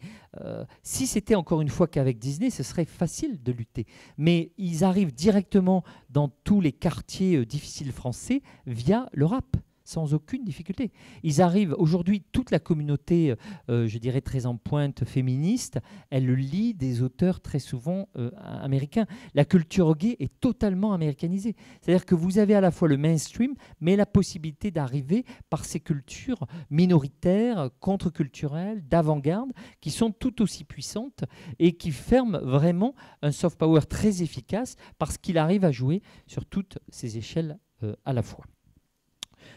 [SPEAKER 2] Si c'était encore une fois qu'avec Disney, ce serait facile de lutter. Mais ils arrivent directement dans tous les quartiers difficiles français via le rap, sans aucune difficulté. Ils arrivent, aujourd'hui, toute la communauté, je dirais très en pointe, féministe, elle lit des auteurs très souvent américains. La culture gay est totalement américanisée. C'est-à-dire que vous avez à la fois le mainstream, mais la possibilité d'arriver par ces cultures minoritaires, contre-culturelles, d'avant-garde, qui sont tout aussi puissantes et qui ferment vraiment un soft power très efficace parce qu'il arrive à jouer sur toutes ces échelles à la fois.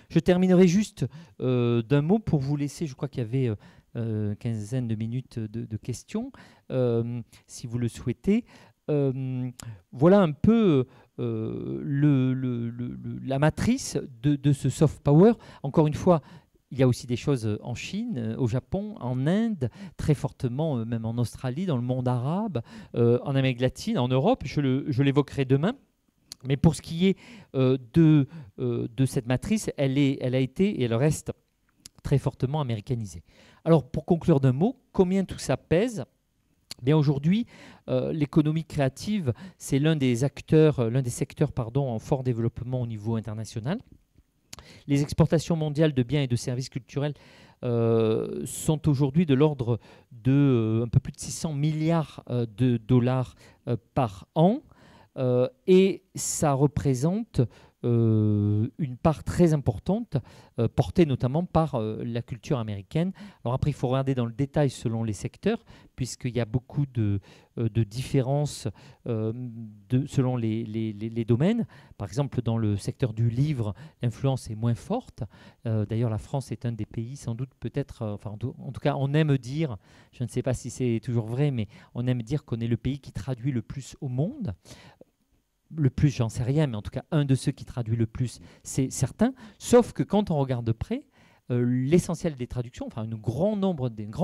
[SPEAKER 2] Je terminerai juste d'un mot pour vous laisser, je crois qu'il y avait une quinzaine de minutes de questions, si vous le souhaitez. Voilà un peu la matrice de ce soft power. Encore une fois, il y a aussi des choses en Chine, au Japon, en Inde, très fortement, même en Australie, dans le monde arabe, en Amérique latine, en Europe. Je l'évoquerai demain. Mais pour ce qui est de cette matrice, elle a été et elle reste très fortement américanisée. Alors, pour conclure d'un mot, combien tout ça pèse ? Bien, aujourd'hui, l'économie créative, c'est l'un des secteurs en fort développement au niveau international. Les exportations mondiales de biens et de services culturels sont aujourd'hui de l'ordre de un peu plus de 600 milliards de dollars par an. Et ça représente une part très importante, portée notamment par la culture américaine. Alors après, il faut regarder dans le détail selon les secteurs, puisqu'il y a beaucoup de différences selon les domaines. Par exemple, dans le secteur du livre, l'influence est moins forte. D'ailleurs, la France est un des pays, sans doute, peut-être, en tout cas, on aime dire, je ne sais pas si c'est toujours vrai, mais on aime dire qu'on est le pays qui traduit le plus au monde. Le plus, j'en sais rien, mais en tout cas, un de ceux qui traduit le plus, c'est certain. Sauf que quand on regarde de près, l'essentiel des traductions, enfin un grand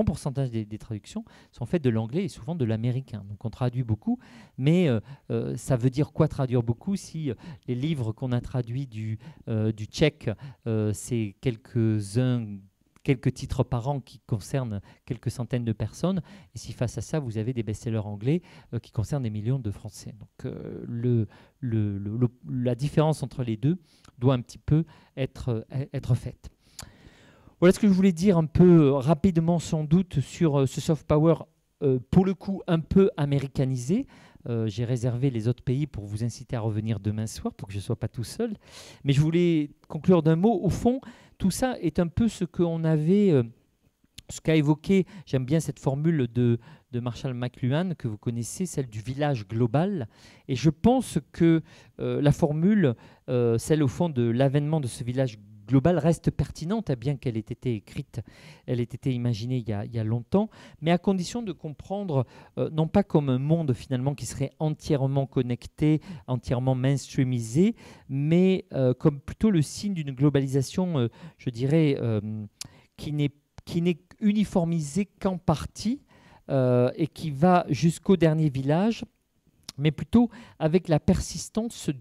[SPEAKER 2] pourcentage des traductions sont faites de l'anglais et souvent de l'américain. Donc on traduit beaucoup, mais ça veut dire quoi traduire beaucoup si les livres qu'on a traduits du tchèque, c'est quelques titres par an qui concernent quelques centaines de personnes, et si face à ça, vous avez des best-sellers anglais qui concernent des millions de Français. Donc la différence entre les deux doit un petit peu être faite. Voilà ce que je voulais dire un peu rapidement, sans doute, sur ce soft power, pour le coup, un peu américanisé. J'ai réservé les autres pays pour vous inciter à revenir demain soir, pour que je ne sois pas tout seul. Mais je voulais conclure d'un mot. Au fond, tout ça est un peu ce qu'on avait, ce qu'a évoqué, j'aime bien cette formule de Marshall McLuhan que vous connaissez, celle du village global. Et je pense que la formule, celle au fond de l'avènement de ce village global, reste pertinente, bien qu'elle ait été écrite, elle ait été imaginée il y a longtemps, mais à condition de comprendre, non pas comme un monde finalement qui serait entièrement connecté, entièrement mainstreamisé, mais comme plutôt le signe d'une globalisation, je dirais, qui n'est uniformisée qu'en partie et qui va jusqu'au dernier village, mais plutôt avec la persistance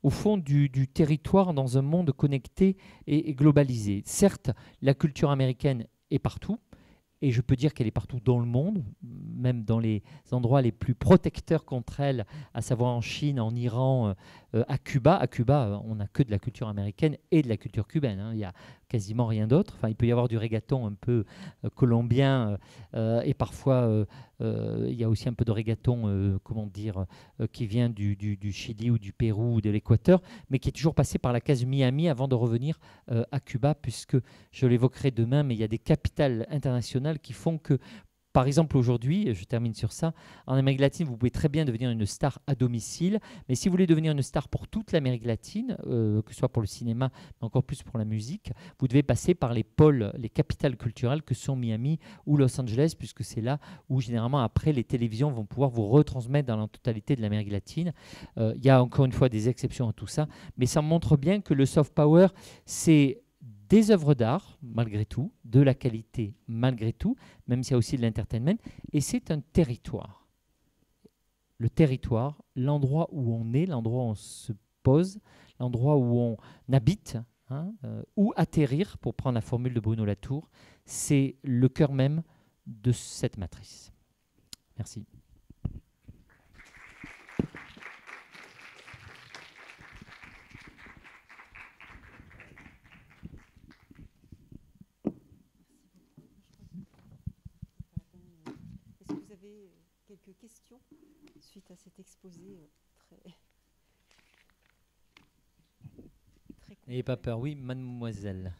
[SPEAKER 2] au fond du territoire dans un monde connecté et globalisé. Certes, la culture américaine est partout, et je peux dire qu'elle est partout dans le monde, même dans les endroits les plus protecteurs contre elle, à savoir en Chine, en Iran, à Cuba. À Cuba, on n'a que de la culture américaine et de la culture cubaine. Il n'y a quasiment rien d'autre. Enfin, il peut y avoir du reggaeton un peu colombien et parfois il y a aussi un peu de reggaeton, qui vient du Chili ou du Pérou ou de l'Équateur, mais qui est toujours passé par la case Miami avant de revenir à Cuba, puisque je l'évoquerai demain, mais il y a des capitales internationales qui font que, par exemple, aujourd'hui, je termine sur ça, en Amérique latine, vous pouvez très bien devenir une star à domicile, mais si vous voulez devenir une star pour toute l'Amérique latine, que ce soit pour le cinéma, mais encore plus pour la musique, vous devez passer par les pôles, les capitales culturelles que sont Miami ou Los Angeles, puisque c'est là où, généralement, après, les télévisions vont pouvoir vous retransmettre dans la totalité de l'Amérique latine. Il y a encore une fois des exceptions à tout ça, mais ça montre bien que le soft power, c'est des œuvres d'art, malgré tout, de la qualité, malgré tout, même s'il y a aussi de l'entertainment, et c'est un territoire. Le territoire, l'endroit où on est, l'endroit où on se pose, l'endroit où on habite, hein, où atterrir, pour prendre la formule de Bruno Latour, c'est le cœur même de cette matrice. Merci.
[SPEAKER 1] Est-ce que vous avez quelques questions suite à cet exposé très
[SPEAKER 2] N'ayez pas peur, oui, mademoiselle.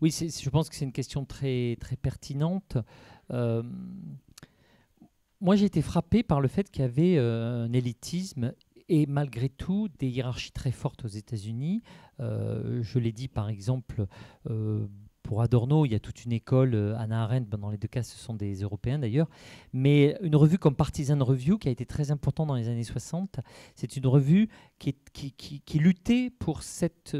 [SPEAKER 2] Oui, je pense que c'est une question très, très pertinente. Moi, j'ai été frappé par le fait qu'il y avait un élitisme et malgré tout des hiérarchies très fortes aux États-Unis. Je l'ai dit par exemple pour Adorno, il y a toute une école, Hannah Arendt, dans les deux cas ce sont des Européens d'ailleurs, mais une revue comme Partisan Review qui a été très importante dans les années 60, c'est une revue qui luttait pour cette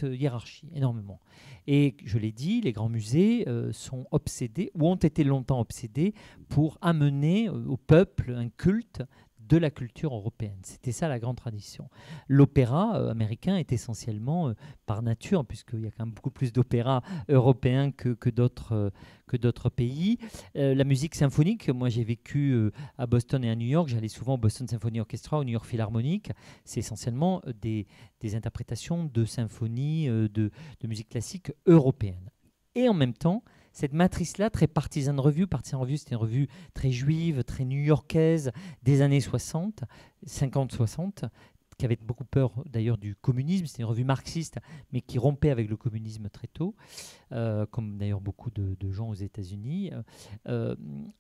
[SPEAKER 2] hiérarchie énormément. Et je l'ai dit, les grands musées sont obsédés, ou ont été longtemps obsédés, pour amener au peuple un culte de la culture européenne. C'était ça la grande tradition. L'opéra américain est essentiellement, par nature, puisqu'il y a quand même beaucoup plus d'opéras européens que d'autres pays. La musique symphonique, moi j'ai vécu à Boston et à New York, j'allais souvent au Boston Symphony Orchestra, au New York Philharmonic. C'est essentiellement des interprétations de symphonies, de musique classique européenne. Et en même temps, cette matrice-là, très Partisan Review, c'était une revue très juive, très new-yorkaise des années 60, 50-60, qui avait beaucoup peur d'ailleurs du communisme. C'était une revue marxiste, mais qui rompait avec le communisme très tôt, comme d'ailleurs beaucoup de gens aux États-Unis.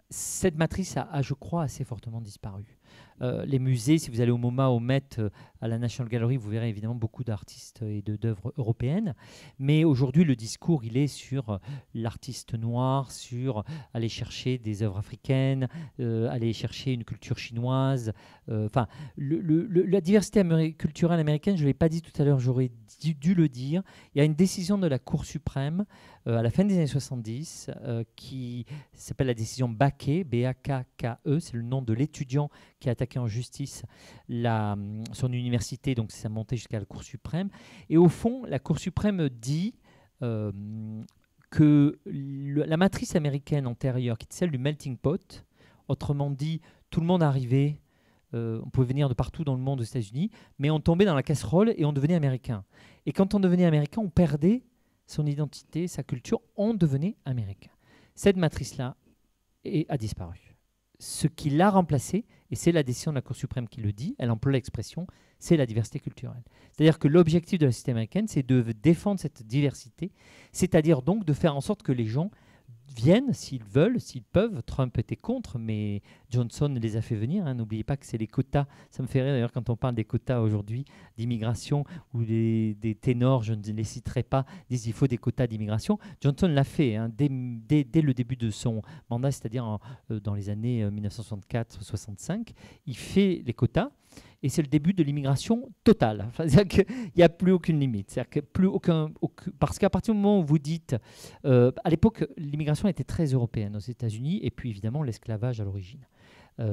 [SPEAKER 2] Cette matrice a, je crois, assez fortement disparu. Les musées, si vous allez au MoMA, au Met, à la National Gallery, vous verrez évidemment beaucoup d'artistes et d'œuvres européennes. Mais aujourd'hui, le discours, il est sur l'artiste noir, sur aller chercher des œuvres africaines, aller chercher une culture chinoise. Enfin, la diversité culturelle américaine, je ne l'ai pas dit tout à l'heure, j'aurais dû le dire. Il y a une décision de la Cour suprême à la fin des années 70 qui s'appelle la décision Bakke, B-A-K-K-E, c'est le nom de l'étudiant qui a attaqué en justice son université, donc ça a monté jusqu'à la Cour suprême. Et au fond, la Cour suprême dit que la matrice américaine antérieure, qui est celle du melting pot, autrement dit, tout le monde arrivait, on pouvait venir de partout dans le monde aux États-Unis, mais on tombait dans la casserole et on devenait américain. Et quand on devenait américain, on perdait son identité, sa culture, on devenait américain. Cette matrice-là a disparu. Ce qui l'a remplacée, et c'est la décision de la Cour suprême qui le dit, elle emploie l'expression, c'est la diversité culturelle. C'est-à-dire que l'objectif de la société américaine, c'est de défendre cette diversité, c'est-à-dire donc de faire en sorte que les gens viennent s'ils veulent, s'ils peuvent. Trump était contre, mais Johnson les a fait venir. Hein. N'oubliez pas que c'est les quotas. Ça me fait rire d'ailleurs quand on parle des quotas aujourd'hui d'immigration, où des ténors, je ne les citerai pas, disent qu'il faut des quotas d'immigration. Johnson l'a fait hein, dès le début de son mandat, c'est-à-dire dans les années 1964-65. Il fait les quotas. Et c'est le début de l'immigration totale. Enfin, c'est-à-dire qu'il n'y a plus aucune limite. C'est-à-dire que plus parce qu'à partir du moment où vous dites... à l'époque, l'immigration était très européenne aux États-Unis, et puis évidemment l'esclavage à l'origine,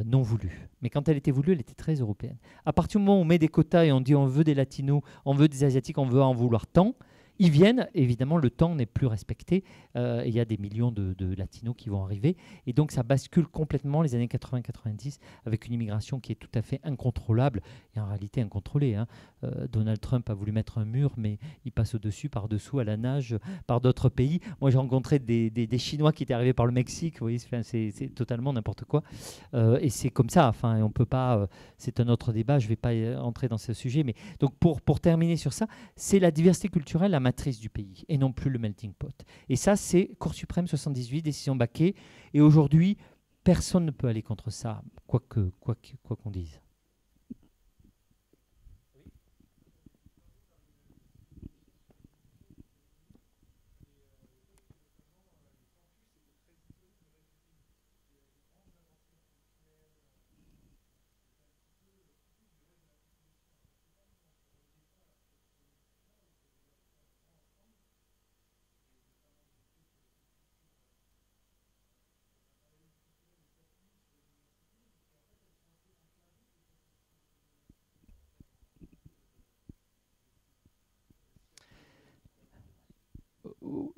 [SPEAKER 2] non voulu. Mais quand elle était voulue, elle était très européenne. À partir du moment où on met des quotas et on dit on veut des latinos, on veut des asiatiques, on veut en vouloir tant, ils viennent, évidemment, le temps n'est plus respecté. Il y a des millions de latinos qui vont arriver. Et donc, ça bascule complètement les années 80-90 avec une immigration qui est tout à fait incontrôlable et en réalité incontrôlée. Hein. Donald Trump a voulu mettre un mur, mais il passe au-dessus, par-dessous, à la nage, par d'autres pays. Moi, j'ai rencontré des Chinois qui étaient arrivés par le Mexique. Vous voyez, c'est totalement n'importe quoi. Et c'est comme ça. Enfin, on peut pas... c'est un autre débat. Je ne vais pas entrer dans ce sujet. Mais donc, pour terminer sur ça, c'est la diversité culturelle, la matrice du pays et non plus le melting pot. Et ça, c'est Cour suprême 78, décision Bakke. Et aujourd'hui, personne ne peut aller contre ça, quoi qu'on dise.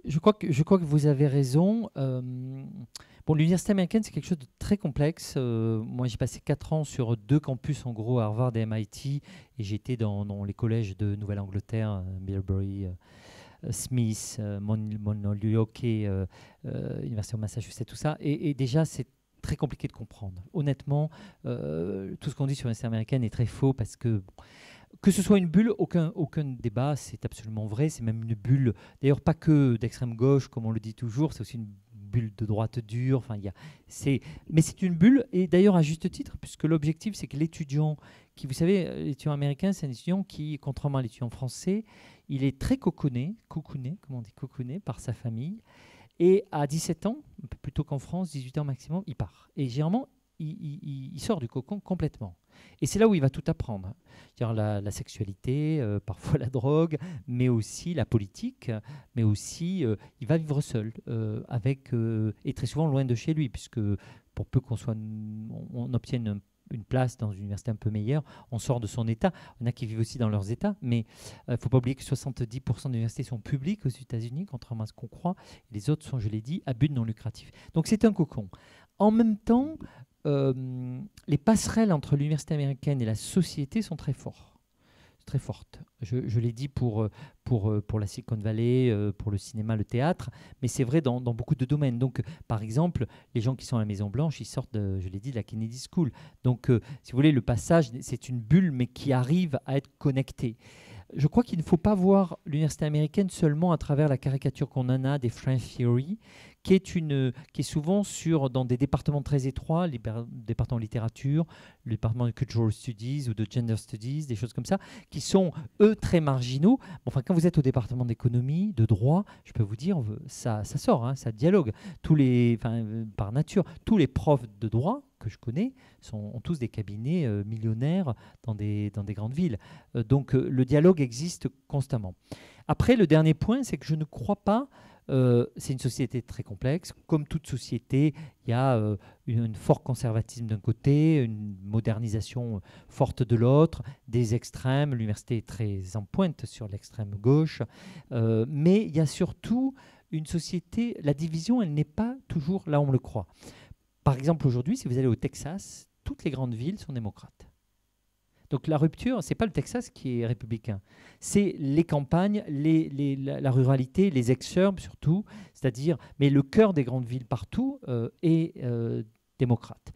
[SPEAKER 2] je crois que vous avez raison. Bon, l'université américaine, c'est quelque chose de très complexe. Moi, j'ai passé 4 ans sur 2 campus, en gros, à Harvard et MIT, et j'étais dans les collèges de Nouvelle-Angleterre, Middlebury, Smith, Monolioke, Université de Massachusetts, tout ça. Et déjà, c'est très compliqué de comprendre. Honnêtement, tout ce qu'on dit sur l'université américaine est très faux parce que ce soit une bulle, aucun débat, c'est absolument vrai. C'est même une bulle, d'ailleurs pas que d'extrême gauche, comme on le dit toujours, c'est aussi une bulle de droite dure. Enfin, mais c'est une bulle, et d'ailleurs à juste titre, puisque l'objectif, c'est que l'étudiant, qui, vous savez, l'étudiant américain, c'est un étudiant qui, contrairement à l'étudiant français, il est très cocooné, comment on dit, cocooné par sa famille. Et à 17 ans, un peu plus tôt qu'en France, 18 ans maximum, il part. Et généralement, il sort du cocon complètement. Et c'est là où il va tout apprendre. C'est-à-dire la sexualité, parfois la drogue, mais aussi la politique, mais aussi il va vivre seul, et très souvent loin de chez lui, puisque pour peu on obtienne une place dans une université un peu meilleure, on sort de son État. Il y en a qui vivent aussi dans leurs États, mais il ne faut pas oublier que 70% des universités sont publiques aux États-Unis, contrairement à ce qu'on croit. Les autres sont, je l'ai dit, à but non lucratif. Donc c'est un cocon. En même temps, les passerelles entre l'université américaine et la société sont très fortes. Je l'ai dit pour la Silicon Valley, pour le cinéma, le théâtre, mais c'est vrai dans beaucoup de domaines. Donc, par exemple, les gens qui sont à la Maison-Blanche, ils sortent, je l'ai dit, de la Kennedy School. Donc, si vous voulez, le passage, c'est une bulle, mais qui arrive à être connectée. Je crois qu'il ne faut pas voir l'université américaine seulement à travers la caricature qu'on en a des French Theory, qui est souvent dans des départements très étroits, les départements de littérature, le département de Cultural Studies ou de Gender Studies, des choses comme ça, qui sont, eux, très marginaux. Enfin, quand vous êtes au département d'économie, de droit, je peux vous dire, ça sort, hein, ça dialogue. Par nature, tous les profs de droit que je connais ont tous des cabinets millionnaires dans des grandes villes. Donc, le dialogue existe constamment. Après, le dernier point, c'est que je ne crois pas. C'est une société très complexe. Comme toute société, il y a un fort conservatisme d'un côté, une modernisation forte de l'autre, des extrêmes. L'université est très en pointe sur l'extrême gauche. Mais il y a surtout une société, la division, elle n'est pas toujours là où on le croit. Par exemple, aujourd'hui, si vous allez au Texas, toutes les grandes villes sont démocrates. Donc la rupture, ce n'est pas le Texas qui est républicain, c'est les campagnes, la ruralité, les ex-urbs surtout, c'est-à-dire, mais le cœur des grandes villes partout est démocrate.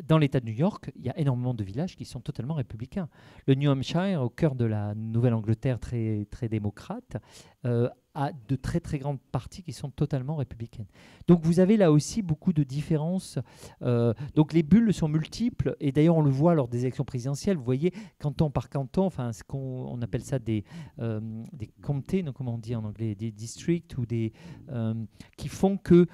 [SPEAKER 2] Dans l'État de New York, il y a énormément de villages qui sont totalement républicains. Le New Hampshire, au cœur de la Nouvelle-Angleterre très, très démocrate, a de très très grandes parties qui sont totalement républicaines. Donc vous avez là aussi beaucoup de différences. Donc les bulles sont multiples, et d'ailleurs on le voit lors des élections présidentielles. Vous voyez, canton par canton, enfin ce qu'on appelle ça des comtés, donc comment on dit en anglais, des districts, ou qui font que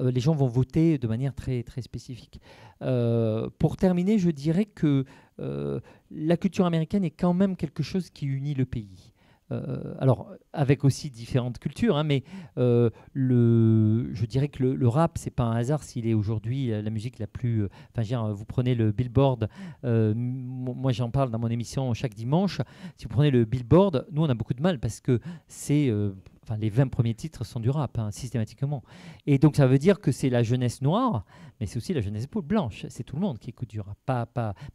[SPEAKER 2] les gens vont voter de manière très, très spécifique. Pour terminer, je dirais que la culture américaine est quand même quelque chose qui unit le pays. Alors, avec aussi différentes cultures, hein, mais je dirais que le rap, c'est pas un hasard s'il est aujourd'hui la musique la plus... vous prenez le Billboard, moi j'en parle dans mon émission chaque dimanche, si vous prenez le Billboard, nous on a beaucoup de mal parce que c'est... les 20 premiers titres sont du rap, hein, systématiquement. Et donc, ça veut dire que c'est la jeunesse noire, mais c'est aussi la jeunesse blanche. C'est tout le monde qui écoute du rap.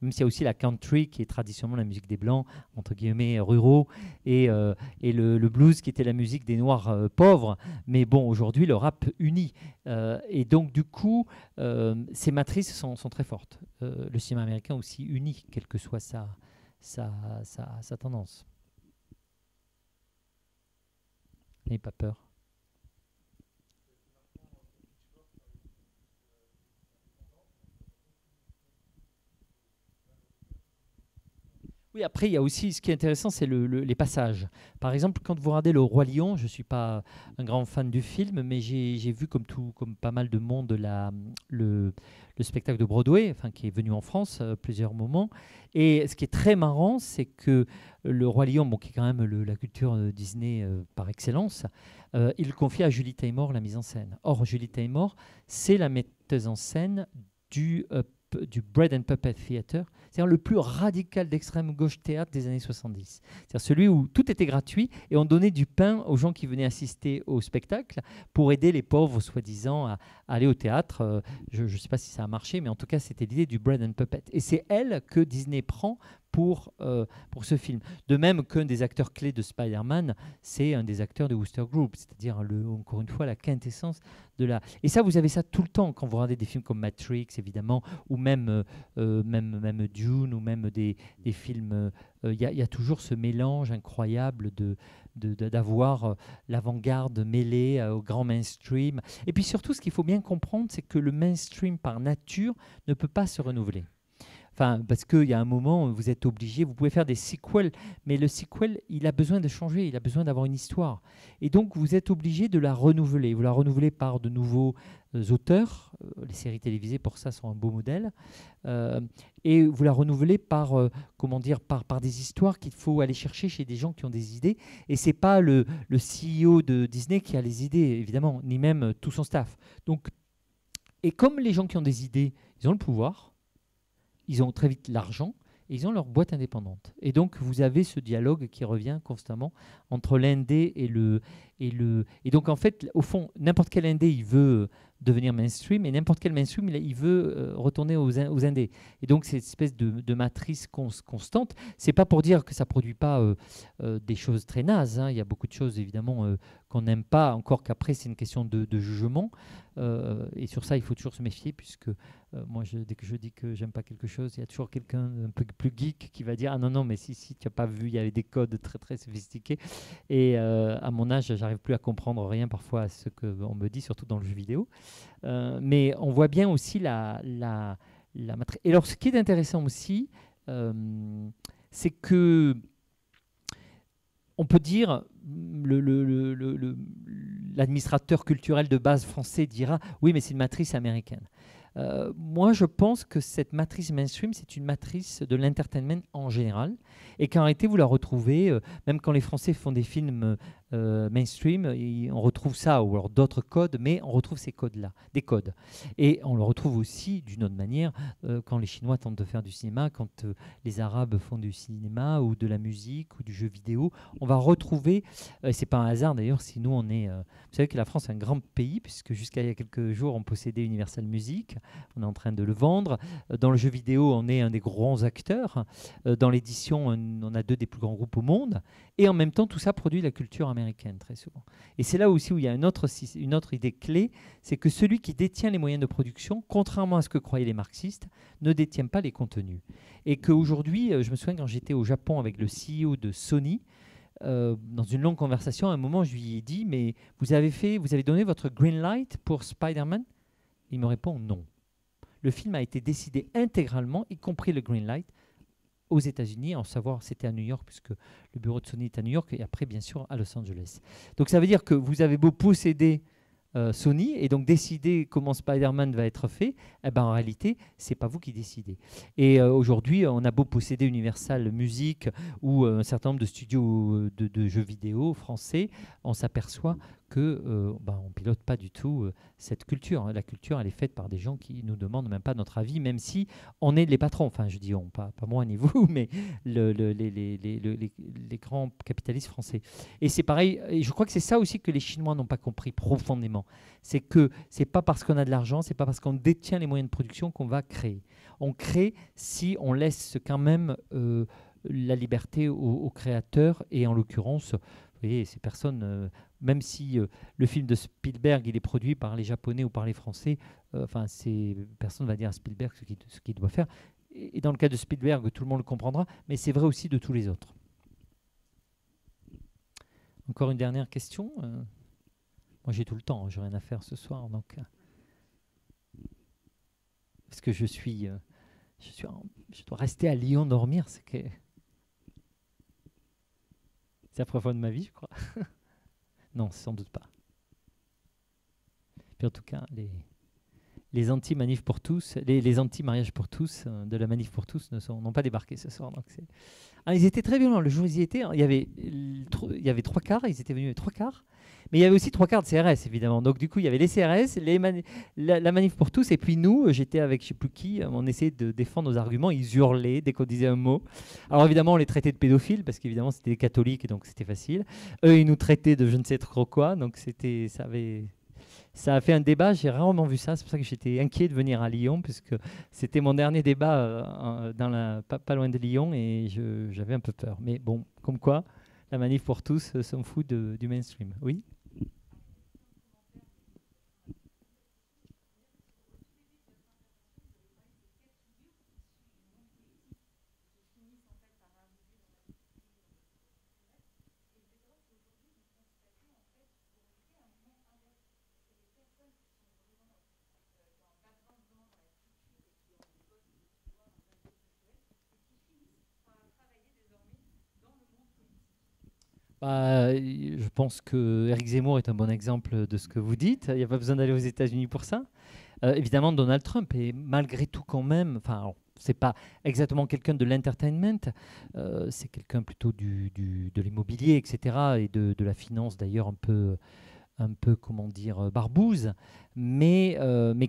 [SPEAKER 2] Même s'il y a aussi la country, qui est traditionnellement la musique des Blancs, entre guillemets, ruraux, et le blues, qui était la musique des Noirs pauvres. Mais bon, aujourd'hui, le rap unit. Et donc, du coup, ces matrices sont très fortes. Le cinéma américain aussi unit, quelle que soit sa tendance. N'ayez pas peur. Oui, après, il y a aussi, ce qui est intéressant, c'est les passages. Par exemple, quand vous regardez Le Roi Lion, je ne suis pas un grand fan du film, mais j'ai vu, comme pas mal de monde, le spectacle de Broadway, qui est venu en France plusieurs moments. Et ce qui est très marrant, c'est que Le Roi Lion, qui est quand même la culture Disney par excellence, il confie à Julie Taymor la mise en scène. Or, Julie Taymor, c'est la metteuse en scène du du Bread and Puppet Theater, c'est-à-dire le plus radical d'extrême gauche théâtre des années 70. C'est-à-dire celui où tout était gratuit et on donnait du pain aux gens qui venaient assister au spectacle pour aider les pauvres, soi-disant, à aller au théâtre. Je ne sais pas si ça a marché, mais en tout cas, c'était l'idée du Bread and Puppet. Et c'est elle que Disney prend pour ce film. De même qu'un des acteurs clés de Spider-Man, c'est un des acteurs de Wooster Group, c'est-à-dire, encore une fois, la quintessence de la... Et ça, vous avez ça tout le temps quand vous regardez des films comme Matrix, évidemment, ou même Dune, ou même des films... Il y a toujours ce mélange incroyable d'avoir l'avant-garde mêlée au grand mainstream. Et puis surtout, ce qu'il faut bien comprendre, c'est que le mainstream, par nature, ne peut pas se renouveler. Enfin, parce qu'il y a un moment où vous êtes obligé, vous pouvez faire des sequels, mais le sequel, il a besoin de changer, il a besoin d'avoir une histoire. Et donc, vous êtes obligé de la renouveler. Vous la renouvelez par de nouveaux auteurs. Les séries télévisées, pour ça, sont un beau modèle. Et vous la renouvelez par, par des histoires qu'il faut aller chercher chez des gens qui ont des idées. Et ce n'est pas le CEO de Disney qui a les idées, évidemment, ni même tout son staff. Donc, et comme les gens qui ont des idées, ils ont le pouvoir, ils ont très vite l'argent et ils ont leur boîte indépendante. Et donc, vous avez ce dialogue qui revient constamment entre l'indé et le... Et donc, en fait, au fond, n'importe quel indé, il veut devenir mainstream et n'importe quel mainstream, il veut retourner aux indés. Et donc, c'est une espèce de matrice constante. C'est pas pour dire que ça produit pas des choses très nazes. Hein. Il y a beaucoup de choses, évidemment, qu'on n'aime pas, encore qu'après, c'est une question de jugement. Et sur ça, il faut toujours se méfier, puisque moi, dès que je dis que j'aime pas quelque chose, il y a toujours quelqu'un un peu plus geek qui va dire « Ah non, non, mais si tu n'as pas vu, il y avait des codes très, très sophistiqués. » Et à mon âge, j'arrive plus à comprendre rien parfois à ce qu'on me dit, surtout dans le jeu vidéo. Mais on voit bien aussi la matrice. Et alors, ce qui est intéressant aussi, c'est que on peut dire, l'administrateur culturel de base français dira « Oui, mais c'est une matrice américaine ». Moi, je pense que cette matrice mainstream, c'est une matrice de l'entertainment en général, et qu'en réalité, vous la retrouvez, même quand les Français font des films mainstream, on retrouve ça, ou alors d'autres codes, mais on retrouve ces codes-là, des codes. Et on le retrouve aussi d'une autre manière quand les Chinois tentent de faire du cinéma, quand les Arabes font du cinéma, ou de la musique, ou du jeu vidéo. On va retrouver, et c'est pas un hasard d'ailleurs, si nous on est... vous savez que la France est un grand pays, puisque jusqu'à il y a quelques jours, on possédait Universal Music, on est en train de le vendre. Dans le jeu vidéo, on est un des grands acteurs. Dans l'édition, on a 2 des plus grands groupes au monde. Et en même temps, tout ça produit la culture américaine, très souvent. Et c'est là aussi où il y a une autre idée clé, c'est que celui qui détient les moyens de production, contrairement à ce que croyaient les marxistes, ne détient pas les contenus. Et qu'aujourd'hui, je me souviens quand j'étais au Japon avec le CEO de Sony, dans une longue conversation, à un moment, je lui ai dit « Mais vous avez donné votre green light pour Spider-Man ?» Il me répond « Non. » Le film a été décidé intégralement, y compris le green light, aux États-Unis, en savoir c'était à New York, puisque le bureau de Sony est à New York, et après, bien sûr, à Los Angeles. Donc ça veut dire que vous avez beau posséder Sony et donc décider comment Spider-Man va être fait, eh ben, en réalité, c'est pas vous qui décidez. Et aujourd'hui, on a beau posséder Universal Music ou un certain nombre de studios de jeux vidéo français, on s'aperçoit que on pilote pas du tout cette culture. La culture, elle est faite par des gens qui nous demandent même pas notre avis, même si on est les patrons. Enfin, je dis on, pas moi ni vous, mais les grands capitalistes français. Et c'est pareil, et je crois que c'est ça aussi que les Chinois n'ont pas compris profondément. C'est que c'est pas parce qu'on a de l'argent, c'est pas parce qu'on détient les moyens de production qu'on va créer. On crée si on laisse quand même la liberté aux créateurs, et en l'occurrence, vous voyez, ces personnes, même si le film de Spielberg il est produit par les Japonais ou par les Français, personne ne va dire à Spielberg ce qu'il doit faire. Et dans le cas de Spielberg, tout le monde le comprendra, mais c'est vrai aussi de tous les autres. Encore une dernière question. Moi, j'ai tout le temps, j'ai rien à faire ce soir, donc parce que je dois rester à Lyon dormir, c'est la première fois de ma vie, je crois. Non, sans doute pas. Puis en tout cas, les anti-manifs pour tous, les anti-mariages pour tous de la manif pour tous n'ont pas débarqué ce soir. Donc ils étaient très violents. Le jour où ils y étaient, il y avait 3 quarts, ils étaient venus 3 quarts. Mais il y avait aussi 3/4 de CRS, évidemment. Donc, du coup, il y avait les CRS, la manif pour tous, et puis nous, j'étais avec je ne sais plus qui, on essayait de défendre nos arguments. Ils hurlaient dès qu'on disait un mot. Alors, évidemment, on les traitait de pédophiles, parce qu'évidemment, c'était des catholiques, et donc c'était facile. Eux, ils nous traitaient de je ne sais trop quoi. Donc, ça a fait un débat. J'ai rarement vu ça. C'est pour ça que j'étais inquiet de venir à Lyon, puisque c'était mon dernier débat pas loin de Lyon, et j'avais un peu peur. Mais bon, comme quoi, la manif pour tous s'en fout du mainstream. Oui. Je pense que Éric Zemmour est un bon exemple de ce que vous dites. Il n'y a pas besoin d'aller aux États-Unis pour ça. Évidemment, Donald Trump est malgré tout quand même, enfin, c'est pas exactement quelqu'un de l'entertainment, c'est quelqu'un plutôt de l'immobilier, etc., et de la finance d'ailleurs un peu, comment dire, barbouze, mais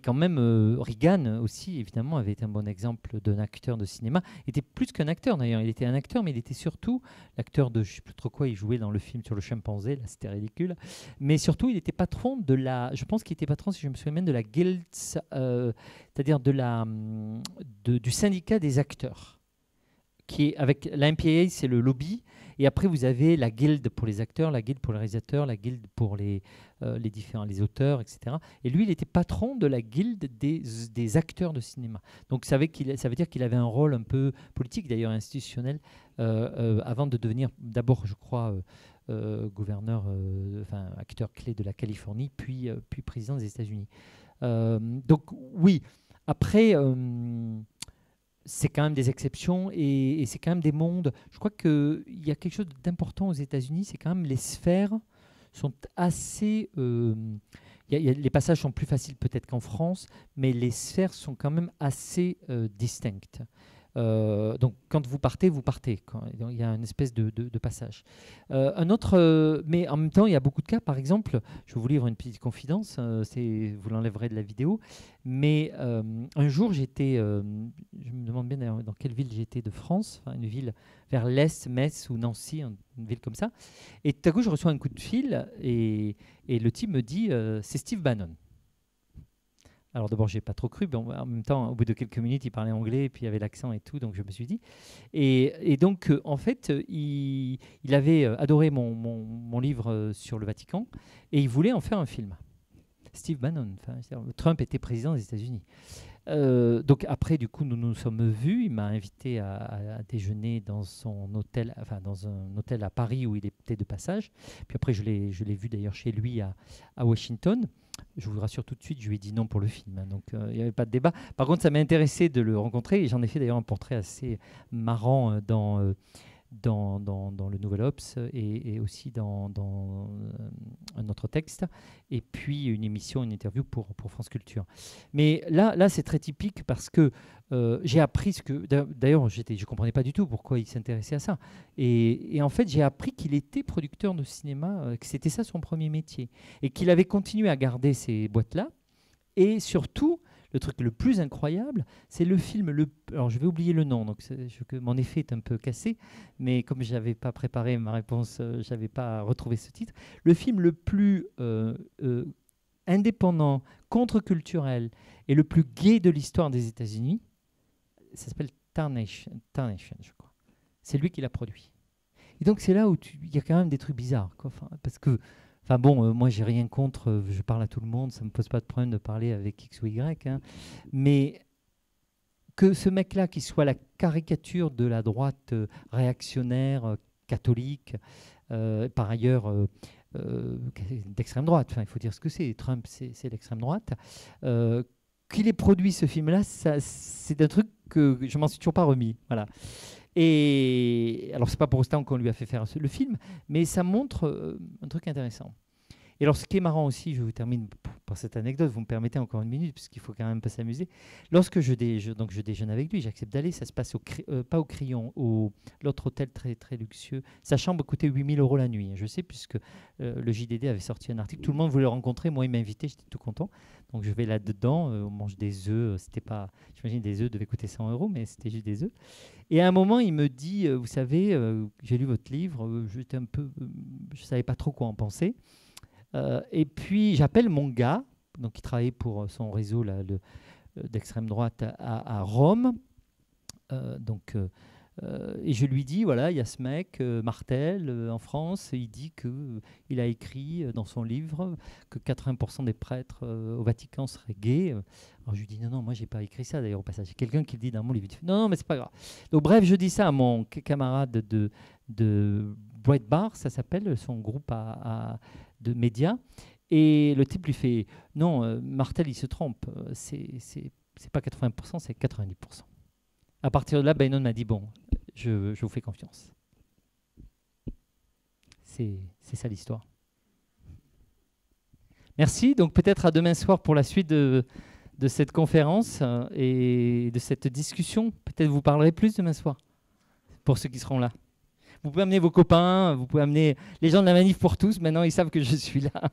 [SPEAKER 2] quand même, Reagan aussi, évidemment, avait été un bon exemple d'un acteur de cinéma. Il était plus qu'un acteur, d'ailleurs. Il était un acteur, mais il était surtout l'acteur de, je ne sais plus trop quoi, il jouait dans le film sur le chimpanzé, là, c'était ridicule. Mais surtout, il était patron de la, je pense qu'il était patron, si je me souviens même, de la Guild, c'est-à-dire du syndicat des acteurs, qui est, avec la MPAA, c'est le lobby. Et après, vous avez la guilde pour les acteurs, la guilde pour les réalisateurs, la guilde pour les les auteurs, etc. Et lui, il était patron de la guilde des acteurs de cinéma. Donc, ça veut dire qu'il avait un rôle un peu politique, d'ailleurs institutionnel, avant de devenir d'abord, je crois, gouverneur, enfin acteur clé de la Californie, puis président des États-Unis. Donc, oui. Après... c'est quand même des exceptions et c'est quand même des mondes. Je crois qu'il y a quelque chose d'important aux États-Unis, c'est quand même les sphères sont assez... les passages sont plus faciles peut-être qu'en France, mais les sphères sont quand même assez distinctes. Donc quand vous partez, vous partez. Il y a une espèce de passage. Un autre, mais en même temps, il y a beaucoup de cas. Par exemple, je vais vous livre une petite confidence, vous l'enlèverez de la vidéo, mais un jour, je me demande bien dans quelle ville j'étais de France, une ville vers l'Est, Metz ou Nancy, une ville comme ça, et tout à coup, je reçois un coup de fil, et le type me dit, c'est Steve Bannon. Alors d'abord, j'ai pas trop cru, mais en même temps, au bout de quelques minutes, il parlait anglais, et puis il y avait l'accent et tout, donc je me suis dit. Et donc, en fait, il avait adoré mon livre sur le Vatican, et il voulait en faire un film. Steve Bannon, Trump était président des États-Unis. Donc après, du coup, nous nous sommes vus. Il m'a invité à déjeuner dans son hôtel, enfin dans un hôtel à Paris où il était de passage. Puis après, je l'ai vu d'ailleurs chez lui à Washington. Je vous rassure tout de suite, je lui ai dit non pour le film, hein, donc il n'y avait pas de débat. Par contre, ça m'a intéressé de le rencontrer, et j'en ai fait d'ailleurs un portrait assez marrant dans le Nouvel Obs, et aussi dans un autre texte, et puis une interview pour France Culture. Mais là c'est très typique parce que j'ai appris ce que... D'ailleurs, je ne comprenais pas du tout pourquoi il s'intéressait à ça. Et en fait, j'ai appris qu'il était producteur de cinéma, que c'était ça son premier métier, et qu'il avait continué à garder ces boîtes-là. Et surtout, le truc le plus incroyable, c'est le film... Alors, je vais oublier le nom, donc mon effet est un peu cassé, mais comme je n'avais pas préparé ma réponse, je n'avais pas retrouvé ce titre. Le film le plus indépendant, contre-culturel et le plus gai de l'histoire des États-Unis, ça s'appelle Tarnation, je crois. C'est lui qui l'a produit. Et donc, c'est là où il y a quand même des trucs bizarres, quoi. Parce que... Enfin bon, moi j'ai rien contre, je parle à tout le monde, ça ne me pose pas de problème de parler avec X ou Y, hein. Mais que ce mec-là, qui soit la caricature de la droite réactionnaire, catholique, par ailleurs d'extrême droite, enfin, il faut dire ce que c'est, Trump c'est l'extrême droite, qu'il ait produit ce film-là, c'est un truc que je m'en suis toujours pas remis. Voilà. Et alors, c'est pas pour autant qu'on lui a fait faire le film, mais ça montre un truc intéressant. Et alors, ce qui est marrant aussi, je vous termine pour cette anecdote, vous me permettez encore une minute, puisqu'il faut quand même pas s'amuser. Lorsque je déjeune avec lui, j'accepte d'aller, ça se passe pas au Crillon, l'autre hôtel très, très luxueux. Sa chambre coûtait 8 000 € la nuit. Je sais, puisque le JDD avait sorti un article, tout le monde voulait le rencontrer, moi il m'a invité, j'étais tout content. Donc je vais là-dedans, on mange des œufs, c'était pas, j'imagine des œufs devaient coûter 100 €, mais c'était juste des œufs. Et à un moment, il me dit, vous savez, j'ai lu votre livre, j'étais un peu, je savais pas trop quoi en penser. Et puis j'appelle mon gars, donc qui travaillait pour son réseau là, d'extrême droite à Rome. Et je lui dis, voilà, il y a ce mec, Martel, en France, il dit qu'il a écrit dans son livre que 80% des prêtres au Vatican seraient gays. Alors je lui dis, non, non, moi j'ai pas écrit ça d'ailleurs au passage. J'ai quelqu'un qui le dit dans mon livre. Il dit, non, non, mais c'est pas grave. Donc bref, je dis ça à mon camarade de Breitbart, ça s'appelle, son groupe de médias. Et le type lui fait, non, Martel, il se trompe. C'est pas 80%, c'est 90%. À partir de là, Beynon m'a dit, bon, je vous fais confiance. C'est ça l'histoire. Merci. Donc peut-être à demain soir pour la suite de cette conférence et de cette discussion. Peut-être vous parlerez plus demain soir, pour ceux qui seront là. Vous pouvez amener vos copains, vous pouvez amener les gens de la Manif pour tous. Maintenant, ils savent que je suis là.